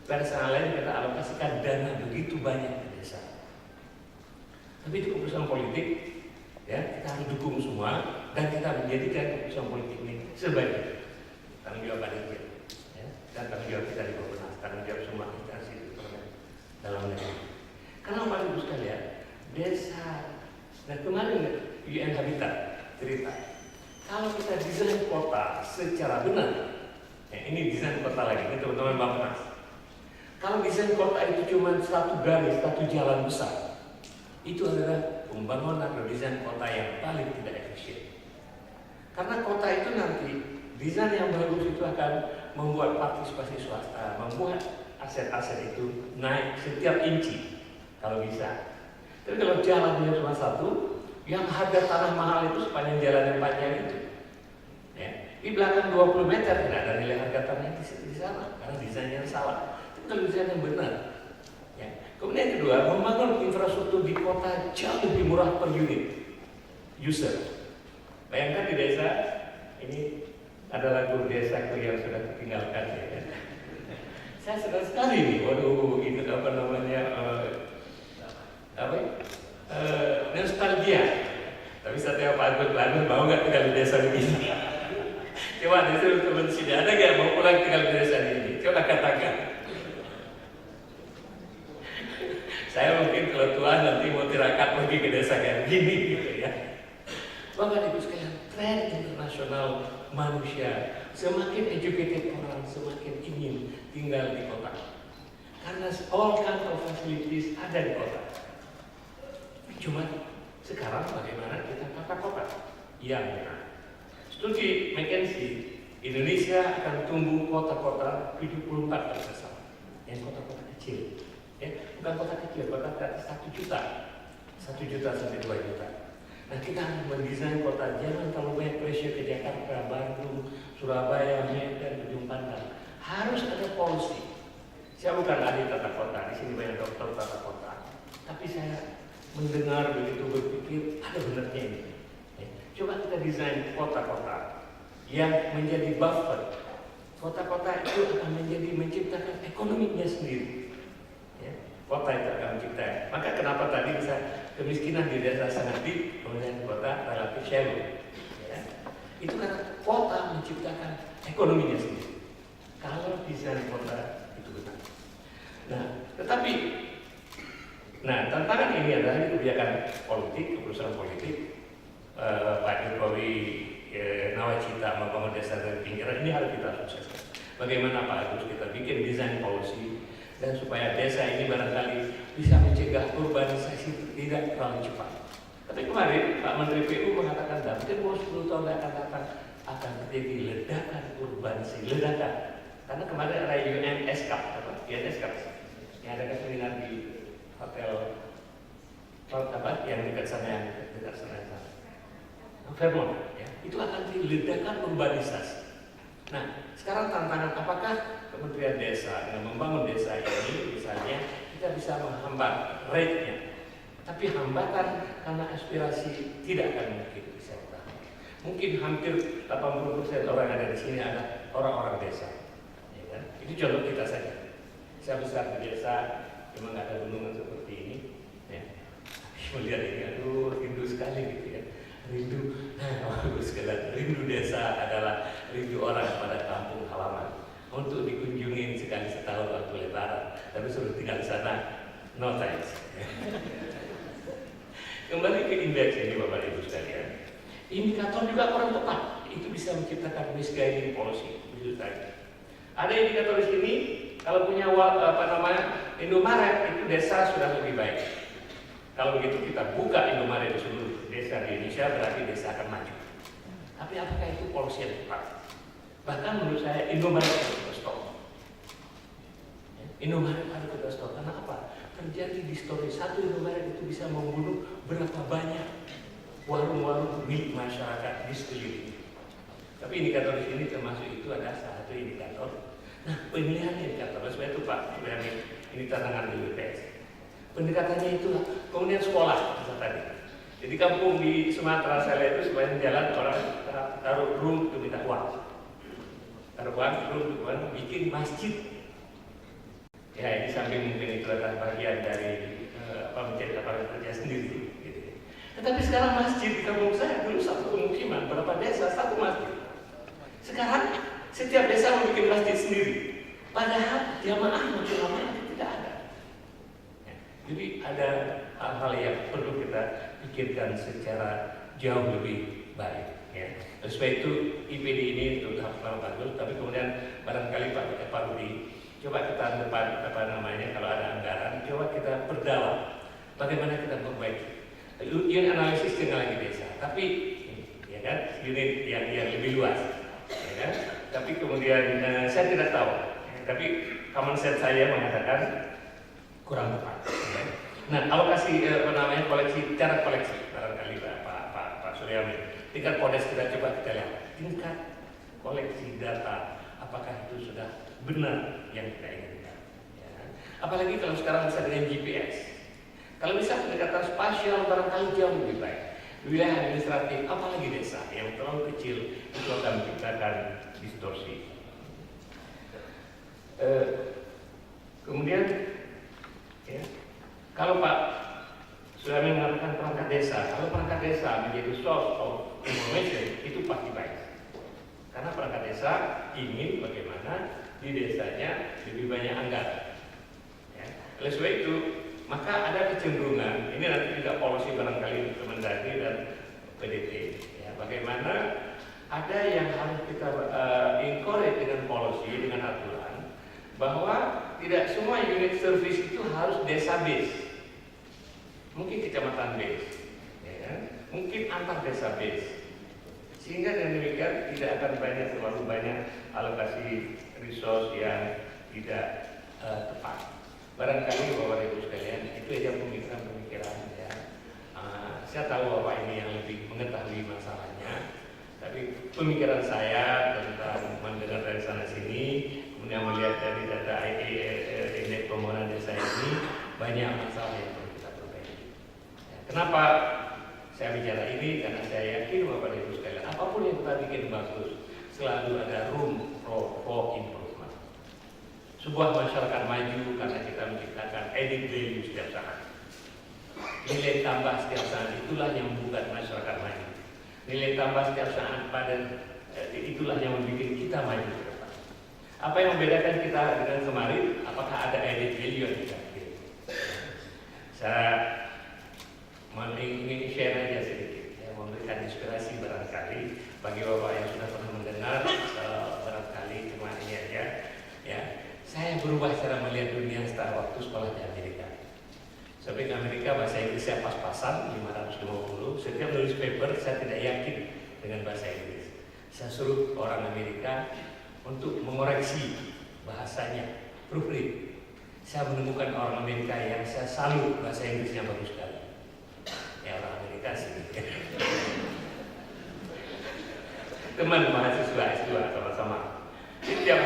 pada saat lain kita alokasikan dana begitu banyak ke desa. Tapi itu keputusan politik, ya kita harus dukung semua dan kita menjadikan keputusan politik ini sebagai tanggung jawab Pak Dirjen, ya, dan tanggung jawab kita di Bapenas, tanggung jawab semua instansi dalam negeri. Karena Bapak Ibu sekalian, desa dan kemarin UN Habitat cerita, kalau kita desain kota secara benar, ya, ini desain kota lagi, ini teman-teman Bapenas. Kalau desain kota itu cuma satu garis, satu jalan besar, itu adalah pembangunan atau desain kota yang paling tidak efisien. Karena kota itu nanti, desain yang bagus itu akan membuat partisipasi swasta, membuat aset-aset itu naik setiap inci, kalau bisa. Tapi kalau jalannya cuma satu, yang harga tanah mahal itu sepanjang jalan yang panjang itu, ya, di belakang 20 meter tidak ada nilai harga tanah di sana, karena desainnya salah. Kalau desain yang benar. Ya. Kemudian kedua, membangun infrastruktur di kota jauh lebih murah per unit user. Bayangkan di desa ini ada lagu desaku yang sudah ditinggalkan. Ya. Saya senang sekali nih, waduh itu apa namanya nostalgia. Tapi saya Pak Agus mau nggak tinggal di desa begini? Coba desa teman sini ada nggak mau pulang tinggal di desa ini? Coba katakan. Saya mungkin kalau tua nanti mau tirakat pergi ke desa kayak gini gitu ya. Bapak Ibu sekalian, tren internasional manusia semakin educated orang semakin ingin tinggal di kota. Karena all kind of facilities ada di kota. Cuma sekarang bagaimana kita tata kota yang benar. Studi McKinsey, Indonesia akan tumbuh kota-kota 74%, yang kota-kota kecil. Ya, bukan kota kecil, kota 1 juta sampai 2 juta. Nah kita harus mendesain kota, jangan terlalu banyak pressure ke Jakarta, Bandung, Surabaya, Medan, Ujung Pandang. Harus ada policy. Saya bukan ahli tata kota, di sini banyak dokter tata kota. Tapi saya mendengar begitu berpikir, ada benarnya ini. Ya, coba kita desain kota-kota yang menjadi buffer. Kota-kota itu akan menciptakan ekonominya sendiri. Kota itu akan menciptakan. Maka kenapa tadi bisa kemiskinan di desa sangat deep, kemudian kota relatif shallow. Ya. Itu karena kota menciptakan ekonominya sendiri. Kalau desain kota itu benar. Nah, tetapi, tantangan ini adalah kebijakan politik, keputusan politik. Pak Jokowi nawacita membangun desa dari pinggiran ini harus kita sukseskan. Bagaimana Pak Agus kita bikin desain policy dan supaya desa ini barangkali bisa mencegah urbanisasi tidak terlalu cepat. Tapi kemarin Pak Menteri PU mengatakan mungkin mau 10 tahun akan datang akan terjadi ledakan urbanisasi, ledakan. Karena kemarin ada UNSCAP, UNSCAP yang ada seminar di hotel yang dekat sana, Fairmont, ya. Itu akan diledakan urbanisasi. Nah, sekarang tantangan apakah Kementerian Desa dengan membangun desa ini misalnya kita bisa menghambat rate-nya, tapi hambatan karena aspirasi tidak akan mungkin bisa ditahan. Mungkin hampir 80% orang yang ada di sini adalah orang-orang desa, ya kan? Itu contoh kita saja. Saya besar di desa, memang nggak ada gunungan seperti ini, ya. Melihat ini, aduh rindu sekali gitu ya. Rindu, bagus sekali. Rindu desa adalah rindu orang pada kampung halaman untuk dikunjungin sekali setahun waktu lebaran. Tapi suruh tinggal di sana, no thanks. Kembali ke indeks ini Bapak Ibu sekalian. Indikator juga kurang tepat. Itu bisa menciptakan misguiding policy. Ada indikator di sini. Kalau punya Indomaret itu desa sudah lebih baik. Kalau begitu kita buka Indomaret di seluruh desa di Indonesia, berarti desa akan maju. Tapi apakah itu policy yang tepat? Bahkan menurut saya Indomaret harus kita stop. Indomaret harus kita stop. Karena apa? Terjadi distorsi. Satu Indomaret itu bisa membunuh berapa banyak warung-warung milik masyarakat di sekeliling. Tapi indikator di sini termasuk itu ada salah satu indikator. Nah, pemilihan indikator, sebab itu Pak, ini tantangan di BPS. Pendekatannya itulah, kemudian sekolah tadi. Jadi kampung di Sumatera saya lihat itu sepanjang jalan orang taruh room untuk minta uang. Taruh uang, room bikin masjid. Ya, ini samping mungkin itu adalah bagian dari mencari lapangan kerja sendiri. Gitu. Tetapi sekarang masjid di kampung saya dulu satu pemukiman, berapa desa satu masjid. Sekarang setiap desa membuat masjid sendiri. Padahal jamaah ulama itu tidak ada. Ya, jadi ada hal-hal yang perlu kita pikirkan secara jauh lebih baik. Ya. Sebab itu IPD ini untuk hal bagus, tapi kemudian barangkali Pak Rudi, coba kita depan kalau ada anggaran, coba kita perdalam bagaimana kita memperbaiki. Unit analisis tinggal lagi desa, tapi ya kan unit yang lebih luas, ya kan. Tapi kemudian saya tidak tahu, tapi common sense saya mengatakan kurang tepat. Ya. Nah, alokasi koleksi, cara koleksi barangkali Pak Suryamin, tingkat kodes kita coba kita lihat, tingkat koleksi data apakah itu sudah benar yang kita inginkan. Ya. Apalagi kalau sekarang bisa dengan GPS. Kalau bisa pendekatan spasial barangkali jauh lebih baik. Wilayah administratif, apalagi desa yang terlalu kecil itu akan menciptakan distorsi. Kemudian, ya, kalau Pak sudah mengatakan perangkat desa, kalau perangkat desa menjadi source of information itu pasti baik. Karena perangkat desa ingin bagaimana di desanya lebih banyak anggaran. Ya. Oleh sebab itu, maka ada kecenderungan, ini nanti juga policy barangkali Kemendagri dan PDT, ya, bagaimana ada yang harus kita encourage dengan policy, dengan aturan, bahwa tidak semua unit service itu harus desa base, mungkin kecamatan base, ya kan? Mungkin antar desa base, sehingga dengan demikian tidak akan terlalu banyak alokasi resource yang tidak tepat. Barangkali Bapak Ibu sekalian itu aja pemikiran-pemikiran ya. Saya tahu Bapak ini yang lebih mengetahui masalahnya, tapi pemikiran saya tentang mendengar dari sana sini, kemudian melihat dari data indeks pembangunan desa ini banyak masalah yang perlu kita perbaiki. Ya, kenapa saya bicara ini? Karena saya yakin Bapak Ibu sekalian, apapun yang kita bikin bagus, selalu ada room for improvement. Sebuah masyarakat maju karena kita menciptakan added value setiap saat. Nilai tambah setiap saat itulah yang membuat masyarakat maju. Nilai tambah setiap saat itulah yang membuat kita maju ke depan. Apa yang membedakan kita dengan kemarin? Apakah ada added value yang kita bikin? Saya ingin share aja sedikit, ya, memberikan inspirasi barangkali bagi Bapak yang sudah pernah mendengar, barangkali cuma ini aja, ya. Saya berubah cara melihat dunia setelah waktu sekolah di Amerika. Sampai ke Amerika Amerika bahasa Inggrisnya pas-pasan 550. Setiap nulis paper saya tidak yakin dengan bahasa Inggris. Saya suruh orang Amerika untuk mengoreksi bahasanya, proofread. Saya menemukan orang Amerika yang saya salut bahasa Inggrisnya bagus sekali. Ya orang Amerika sih. Teman mahasiswa S2 sama-sama. Jadi tiap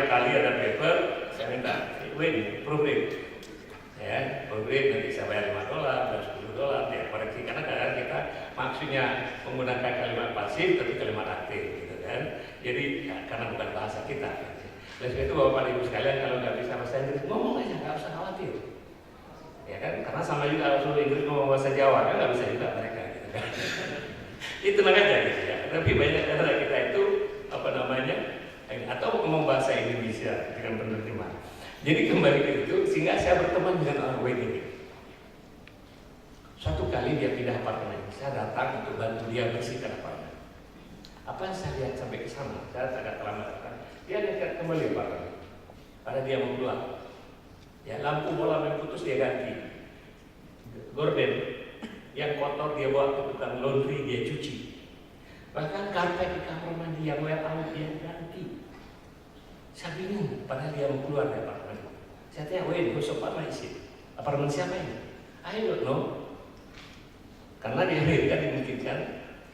kali ada paper, saya minta, wait, proofread. Ya, proofread nanti saya bayar $5 dan $10 ya koreksi karena kadang kita maksudnya menggunakan kalimat pasif tapi kalimat aktif gitu kan. Jadi ya, karena bukan bahasa kita. Oleh sebab itu Bapak Ibu sekalian kalau nggak bisa bahasa Inggris ngomong aja, nggak usah khawatir. Ya kan, karena sama juga kalau suruh Inggris ngomong bahasa Jawa kan nggak bisa juga mereka. Gitu kan. Itu tenang aja gitu ya. Tapi banyak cara kita itu apa namanya atau ngomong bahasa Indonesia dengan penerjemah. Jadi kembali ke itu sehingga saya berteman dengan orang WDB. Suatu kali dia pindah apartemen, saya datang untuk bantu dia bersihkan apartemen. Apa yang saya lihat sampai ke sana, saya agak terlambat datang. Dia dekat kembali apartemen. Pada dia mau keluar, ya lampu bola yang putus dia ganti. Gorden yang kotor dia bawa ke tukang laundry dia cuci. Bahkan karpet di kamar mandi yang wear out dia ganti. Saya bingung, padahal dia mau keluar dari apartemen. Saya tanya, wait, whose apartment is it? Apartemen siapa ini? I don't know. Karena di Amerika dimungkinkan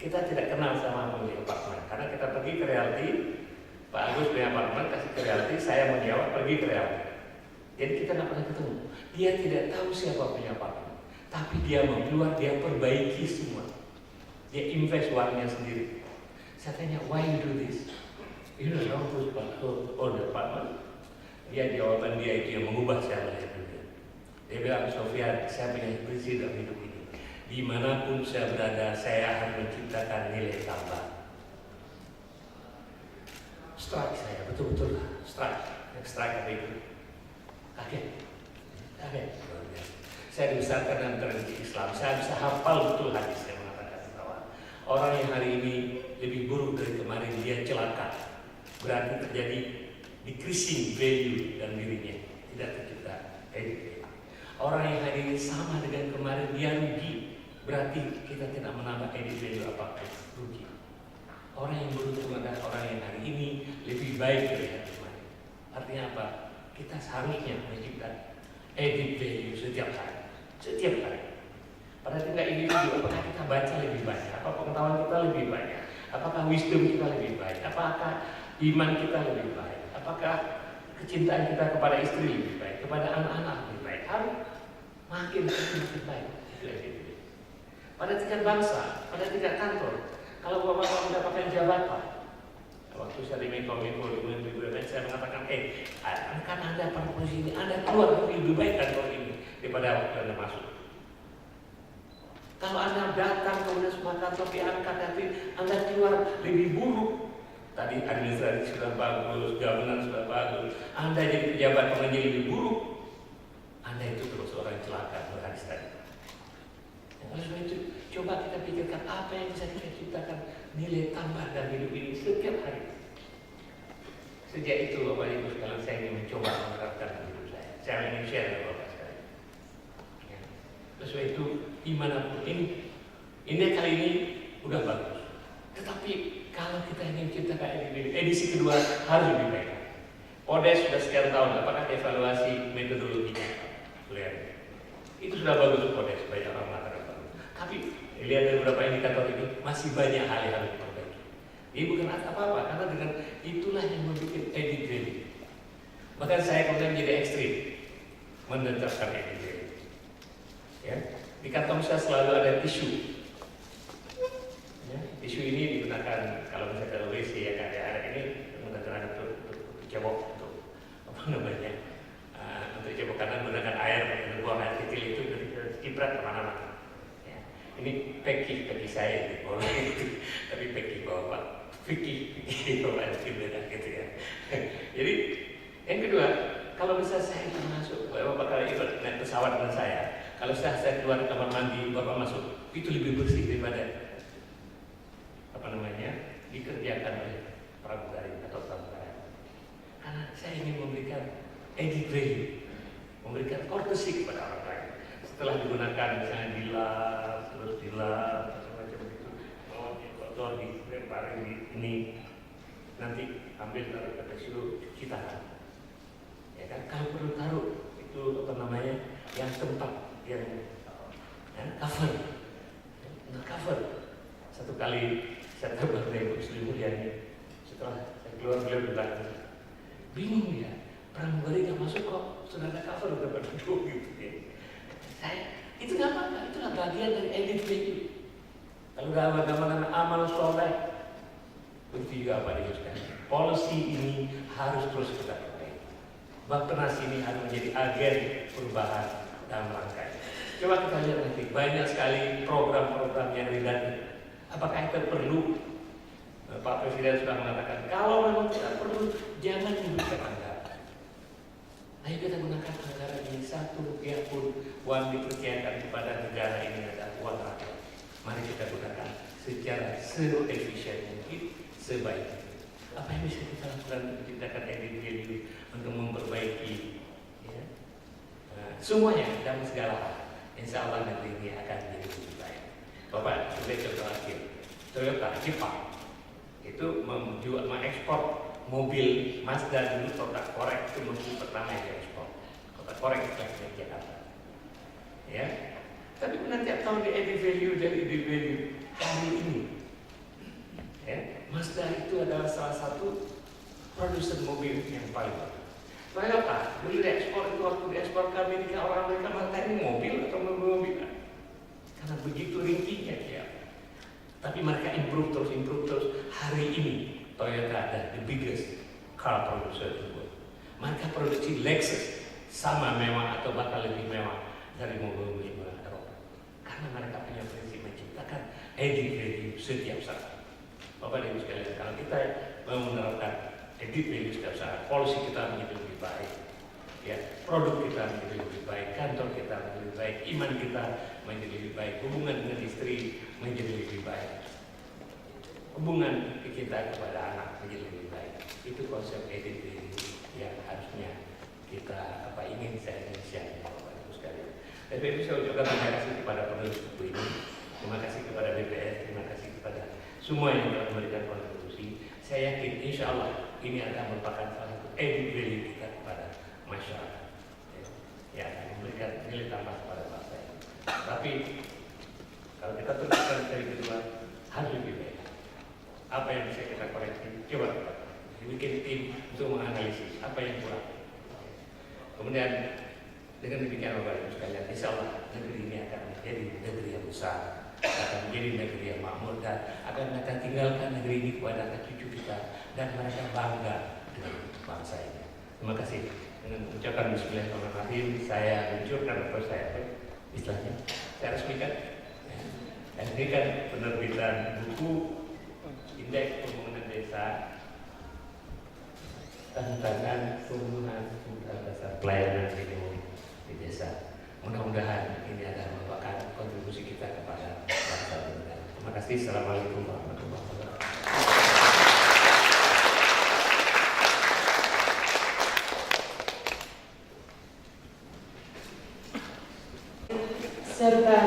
kita tidak kenal sama pemilik apartemen. Karena kita pergi ke realty, Pak Agus punya apartemen, kasih ke realty, saya menjawab pergi ke realty. Jadi kita nggak pernah ketemu. Dia tidak tahu siapa punya apartemen. Tapi dia mau keluar, dia perbaiki semua. Dia invest uangnya sendiri. Saya tanya, why you do this? You don't know who's own the apartment. Dia jawaban dia itu yang mengubah saya melihat dunia. Dia bilang, Sofyan, saya punya prinsip dalam hidup ini. Dimanapun saya berada, saya akan menciptakan nilai tambah. Strike saya, betul-betul strike. Yang strike apa itu? Kaget. Saya dibesarkan dalam tradisi Islam. Saya bisa hafal betul hadis yang mengatakan bahwa orang yang hari ini lebih buruk dari kemarin dia celaka. Berarti terjadi decreasing value dan dirinya tidak tercipta edit. Orang yang hari ini sama dengan kemarin dia rugi, berarti kita tidak menambah edit value apapun, rugi. Orang yang beruntung adalah orang yang hari ini lebih baik dari hari kemarin. Artinya apa? Kita seharusnya menciptakan edit value setiap hari, Pada tingkat individu, apakah kita baca lebih banyak? Apa pengetahuan kita lebih banyak? Apakah wisdom kita lebih baik? Apakah iman kita lebih baik? Apakah kecintaan kita kepada istri lebih baik? Kepada anak-anak lebih baik? Harus makin baik. Pada tingkat bangsa, pada tingkat kantor, kalau bapak mendapatkan jabatan, waktu saya di Menkominfo di BUMN saya mengatakan, kan Anda pada posisi ini, Anda keluar lebih baik kantor ini daripada waktu Anda masuk. Kalau Anda datang kemudian semua kantor diangkat, tapi Anda keluar lebih buruk. Tadi administrasi sudah bagus, governance sudah bagus, Anda jadi pejabat pengajar lebih buruk, Anda itu terus orang celaka berhadis tadi. Oleh sebab itu, coba kita pikirkan apa yang bisa kita ciptakan nilai tambah dalam hidup ini setiap hari. Sejak itu Bapak Ibu sekalian saya ingin mencoba menerapkan hidup saya. Saya ingin share dengan Bapak sekalian. Oleh sebab itu, dimanapun ini kali ini udah bagus. Tetapi kalau kita ingin ciptakan edisi kedua harus lebih baik. Odes sudah sekian tahun, apakah evaluasi metodologinya? Lihat, itu sudah bagus Odes, banyak orang mengatakan. Tapi lihat dari beberapa indikator ini masih banyak hal yang harus diperbaiki. Ini bukan apa-apa, karena dengan itulah yang membuat edit value. Maka saya kemudian menjadi ekstrim menerapkan edit value. Ya, di kantong saya selalu ada tisu. Ya, tisu ini digunakan kalau misalnya WC ya kan ada ini menggunakan untuk cebok untuk apa namanya untuk cebok karena menggunakan air untuk buang air kecil itu kibrat kemana-mana. Ya, ini peki saya tapi peki bawa fikih bawa itu beda gitu ya. Jadi yang kedua kalau bisa saya itu masuk bapak kali itu naik pesawat dengan saya kalau saya keluar ke kamar mandi bapak masuk itu lebih bersih daripada apa namanya dikerjakan oleh pramugari atau pramugara. Karena saya ingin memberikan edit value, memberikan courtesy kepada orang lain. Setelah digunakan menggunakan misalnya dilas, terus dilas, macam-macam itu, kotor dilempar ini, nanti ambil taruh ke tisu, cuci tangan. Ya kan, kalau perlu taruh itu apa namanya, yang tempat yang cover, cover. Satu kali saya terbang dari Ibu Sri Mulyani, setelah saya keluar beliau bilang, bingung ya, pramugari nggak masuk kok, sudah ada cover udah berdua gitu ya. Itu nggak apa-apa, itulah bagian dari edit value. Kalau gambar-gambar amal soleh, begitu juga Pak Dewi sekalian. Policy ini harus terus kita perbaiki. Bappenas ini harus menjadi agen perubahan dalam rangka ini. Coba kita lihat nanti, banyak sekali program-program yang dilakukan. Apakah itu perlu? Pak Presiden sudah mengatakan, kalau memang tidak perlu, jangan diberikan anggaran. Ayo kita gunakan anggaran ini, Rp1 pun uang dipercayakan kepada negara ini adalah uang rakyat. Mari kita gunakan secara se-efisien mungkin, sebaik mungkin. Apa yang bisa kita lakukan tindakan edit value untuk memperbaiki ya? Semuanya dalam segala hal. Insya Allah negeri ini akan menjadi lebih baik. Bapak, sebagai contoh akhir, Toyota Jepang itu mengekspor mobil Mazda dulu, kotak korek itu mobil pertama yang diekspor. Kotak korek itu dari Jakarta. Ya, tapi nanti tiap tahun di added value dari added value kali ini. Ya, Mazda itu adalah salah satu produsen mobil yang paling bagus. Toyota dulu diekspor itu waktu diekspor ke Amerika, orang Amerika mengatakan ini mobil atau mobil karena begitu ringkihnya dia. Tapi mereka improve terus. Hari ini Toyota ada the biggest car producer in the world. Mereka produksi Lexus sama mewah atau bahkan lebih mewah dari mobil-mobil Eropa. Karena mereka punya prinsip menciptakan added value setiap saat. Bapak dan Ibu sekalian, kalau kita mau menerapkan added value setiap saat, policy kita menjadi lebih baik. Ya, produk kita menjadi lebih baik, kantor kita menjadi lebih baik, iman kita menjadi lebih baik, hubungan dengan istri menjadi lebih baik, hubungan kita kepada anak menjadi lebih baik. Itu konsep added value yang harusnya kita ingin saya inisiasi, Bapak Ibu sekalian. Dan saya ucapkan terima kasih kepada penulis buku ini, terima kasih kepada BPS, terima kasih kepada semua yang telah memberikan kontribusi. Saya yakin insya Allah ini akan merupakan salah satu added value kita kepada masyarakat, ya, memberikan nilai tambah kepada bangsa ini. Tapi kalau kita teruskan dari kedua, harus lebih baik. Apa yang bisa kita koreksi? Coba bikin tim untuk menganalisis apa yang kurang. Kemudian dengan demikian Bapak Ibu sekalian, insya Allah negeri ini akan menjadi negeri yang besar, akan menjadi negeri yang makmur, dan akan kita tinggalkan negeri ini kepada anak cucu kita, dan mereka bangga dengan bangsa ini. Terima kasih. Dengan ucapan Bismillahirrahmanirrahim, saya luncurkan atau saya istilahnya saya resmikan. Dan ini kan penerbitan buku Indeks Pembangunan Desa, tantangan pembangunan dasar pelayanan di desa. Mudah-mudahan ini adalah merupakan kontribusi kita kepada bangsa dan negara. Terima kasih. Assalamualaikum warahmatullahi wabarakatuh. Serta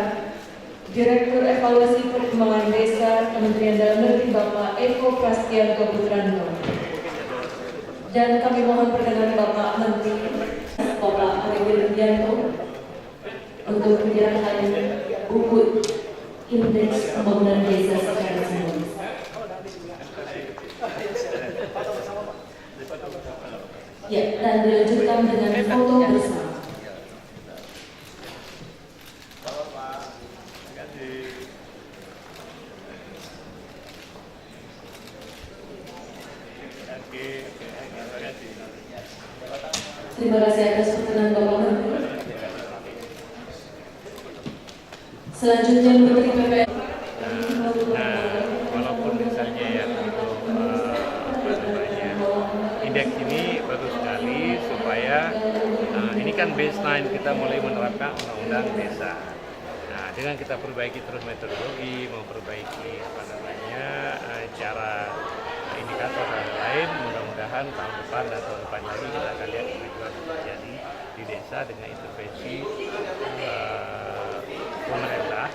Direktur Evaluasi Perkembangan Desa Kementerian Dalam Negeri Bapak Eko Prasetyanto Putranto. Dan kami mohon perkenan Bapak Menteri Bapak Ari Widianto untuk menyerahkan buku Indeks Pembangunan Desa secara simbolis. Ya, dan dilanjutkan dengan foto bersama. Terima kasih atas perkenan Bapak Menteri. Selanjutnya Menteri PPN. Walaupun misalnya ya untuk indeks ini bagus sekali supaya ini kan baseline kita mulai menerapkan undang-undang desa. Nah, dengan kita perbaiki terus metodologi, memperbaiki cara indikator dan lain, mudah-mudahan tahun depan dan tahun depan lagi kita akan lihat kemajuan terjadi di desa dengan intervensi pemerintah,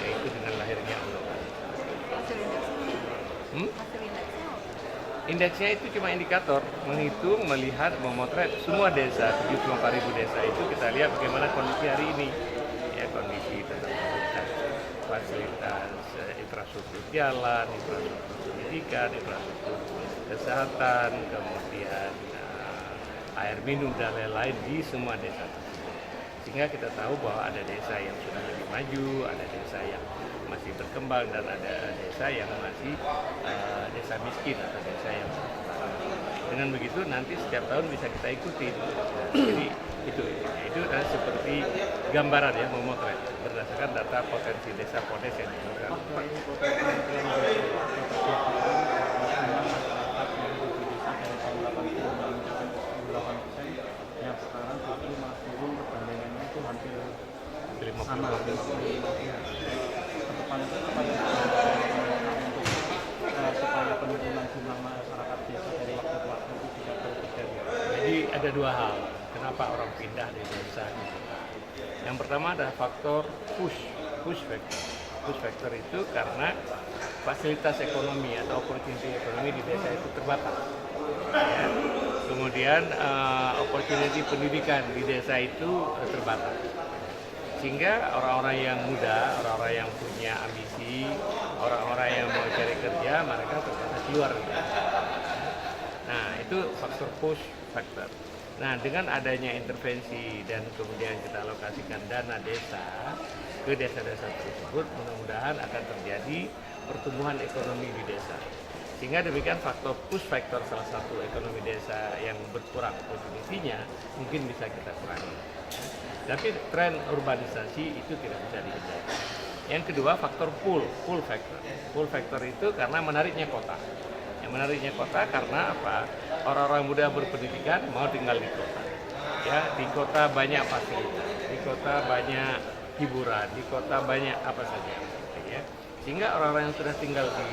yaitu dengan lahirnya undang-undang. Indeksnya itu cuma indikator, menghitung, melihat, memotret semua desa, 74.000 desa itu kita lihat bagaimana kondisi hari ini. Ya, kondisi tentang fasilitas infrastruktur jalan, infrastruktur pendidikan, infrastruktur kesehatan, kemudian air minum dan lain-lain di semua desa. Sehingga kita tahu bahwa ada desa yang sudah lebih maju, ada desa yang masih berkembang, dan ada desa yang masih desa miskin atau desa yang dengan begitu nanti setiap tahun bisa kita ikuti. Jadi itu adalah seperti gambaran ya, memotret berdasarkan data potensi desa podes yang dikeluarkan. Yang sekarang tapi malah turun, perbandingannya itu hampir 50. sama. Kedepan itu supaya penurunan jumlah masyarakat desa dari waktu ke waktu itu tidak terjadi. Jadi ada dua hal kenapa orang pindah di desa. Yang pertama adalah faktor push factor. Push factor itu karena fasilitas ekonomi atau opportunity ekonomi di desa itu terbatas. Ya. Kemudian opportunity pendidikan di desa itu terbatas. Sehingga orang-orang yang muda, orang-orang yang punya ambisi, orang-orang yang mau cari kerja, mereka terpaksa keluar. Nah, itu faktor push factor. Nah, dengan adanya intervensi dan kemudian kita alokasikan dana desa ke desa-desa tersebut, mudah-mudahan akan terjadi pertumbuhan ekonomi di desa. Sehingga demikian faktor push factor salah satu ekonomi desa yang berkurang opportunity-nya mungkin bisa kita kurangi. Tapi tren urbanisasi itu tidak bisa dihindari. Yang kedua faktor pull factor. Pull factor itu karena menariknya kota. Yang menariknya kota karena apa? Orang-orang muda berpendidikan mau tinggal di kota. Ya, di kota banyak fasilitas, di kota banyak hiburan, di kota banyak apa saja. Ya. Sehingga orang-orang yang sudah tinggal di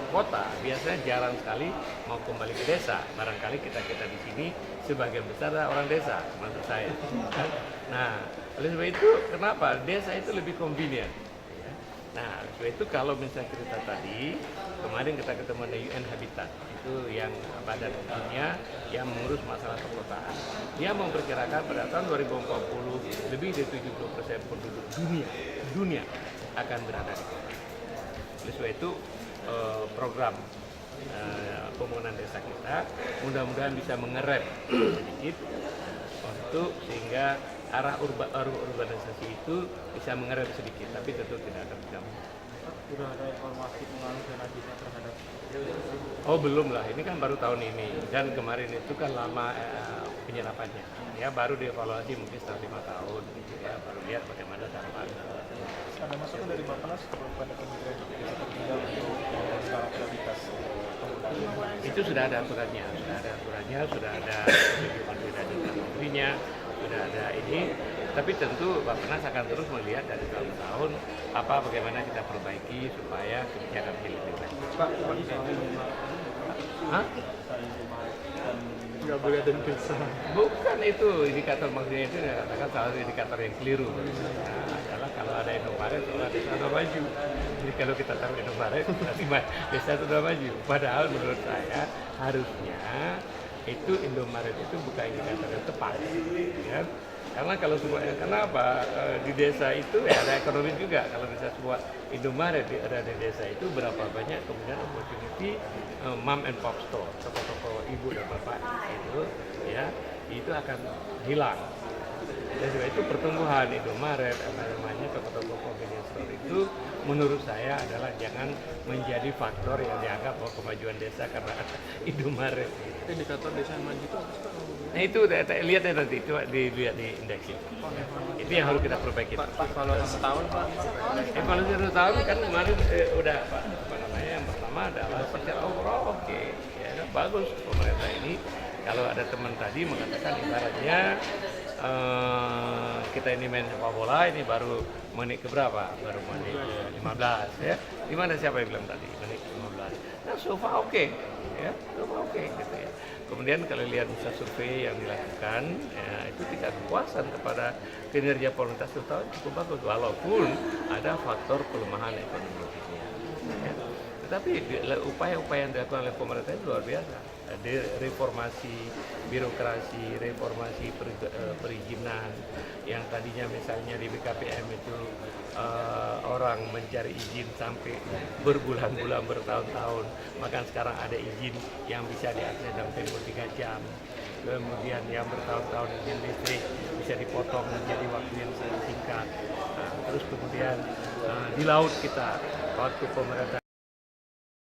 kota biasanya jarang sekali mau kembali ke desa. Barangkali kita di sini sebagian besar adalah orang desa, maksud saya. Nah, oleh sebab itu kenapa desa itu lebih convenient? Nah, oleh sebab itu kalau misalnya cerita tadi kemarin kita ketemu dengan UN Habitat, itu yang badan dunia yang mengurus masalah perkotaan. Dia memperkirakan pada tahun 2040 lebih dari 70% penduduk dunia akan berada di kota. Oleh sebab itu program pembangunan desa kita mudah-mudahan bisa mengerem sedikit untuk sehingga arah urbanisasi itu bisa mengerem sedikit, tapi tentu tidak akan bisa. Sudah ada informasi pengaruh dana desa terhadap? Oh belum lah, ini kan baru tahun ini dan kemarin itu kan lama penyerapannya. Ya baru dievaluasi mungkin setelah 5 tahun gitu ya, baru lihat bagaimana dampaknya. Ada masukan dari Bappenas kepada Kementerian Desa Tertinggal untuk skala prioritas? Itu sudah ada aturannya, sudah ada menteri dan menterinya, sudah ada ini. Tapi tentu Bappenas akan terus melihat dari tahun ke tahun bagaimana kita perbaiki supaya kebijakan ini lebih baik. Pak, Hah? Nggak boleh ada desa. Bukan itu indikator, maksudnya itu katakan salah satu indikator yang keliru. Nah, adalah kalau ada Indomaret, desa sudah maju. Jadi kalau kita taruh Indomaret, berarti desa sudah maju. Padahal menurut saya harusnya itu Indomaret itu bukan indikator yang tepat. Ya? Karena kalau semua, kenapa di desa itu ya ada ekonomi juga. Kalau bisa semua Indomaret ada di desa itu berapa banyak kemudian opportunity mom and pop store, toko-toko ibu dan bapak itu ya itu akan hilang. Dan sebab itu pertumbuhan Indomaret, toko-toko convenience store itu menurut saya adalah jangan menjadi faktor yang dianggap bahwa kemajuan desa karena Indomaret. Indikator desa yang maju itu apa sih? Nah itu lihat ya nanti, coba dilihat di indeks itu. Itu yang harus kita perbaiki. Evaluasi setahun Pak? Evaluasi 1 tahun kan kemarin udah apa namanya, yang pertama adalah secara overall oke. Ya, bagus pemerintah ini. Kalau ada teman tadi mengatakan ibaratnya kita ini main sepak bola ini baru menit ke berapa? Baru menit ke 15 ya. Gimana siapa yang bilang tadi? Menit ke 15. Nah so far oke. Ya, so far oke gitu ya. Kemudian kalau lihat bisa survei yang dilakukan, ya, itu tingkat kepuasan kepada kinerja pemerintah tahun cukup bagus, walaupun ada faktor pelemahan ekonomi. Ya. Tetapi upaya-upaya yang dilakukan oleh pemerintah itu luar biasa. Reformasi birokrasi, reformasi perizinan, yang tadinya misalnya di BKPM itu orang mencari izin sampai berbulan-bulan, bertahun-tahun, maka sekarang ada izin yang bisa diakses dalam tempo 3 jam. Kemudian yang bertahun-tahun izin listrik bisa dipotong menjadi waktu yang sangat singkat. Terus kemudian di laut kita waktu pemerintah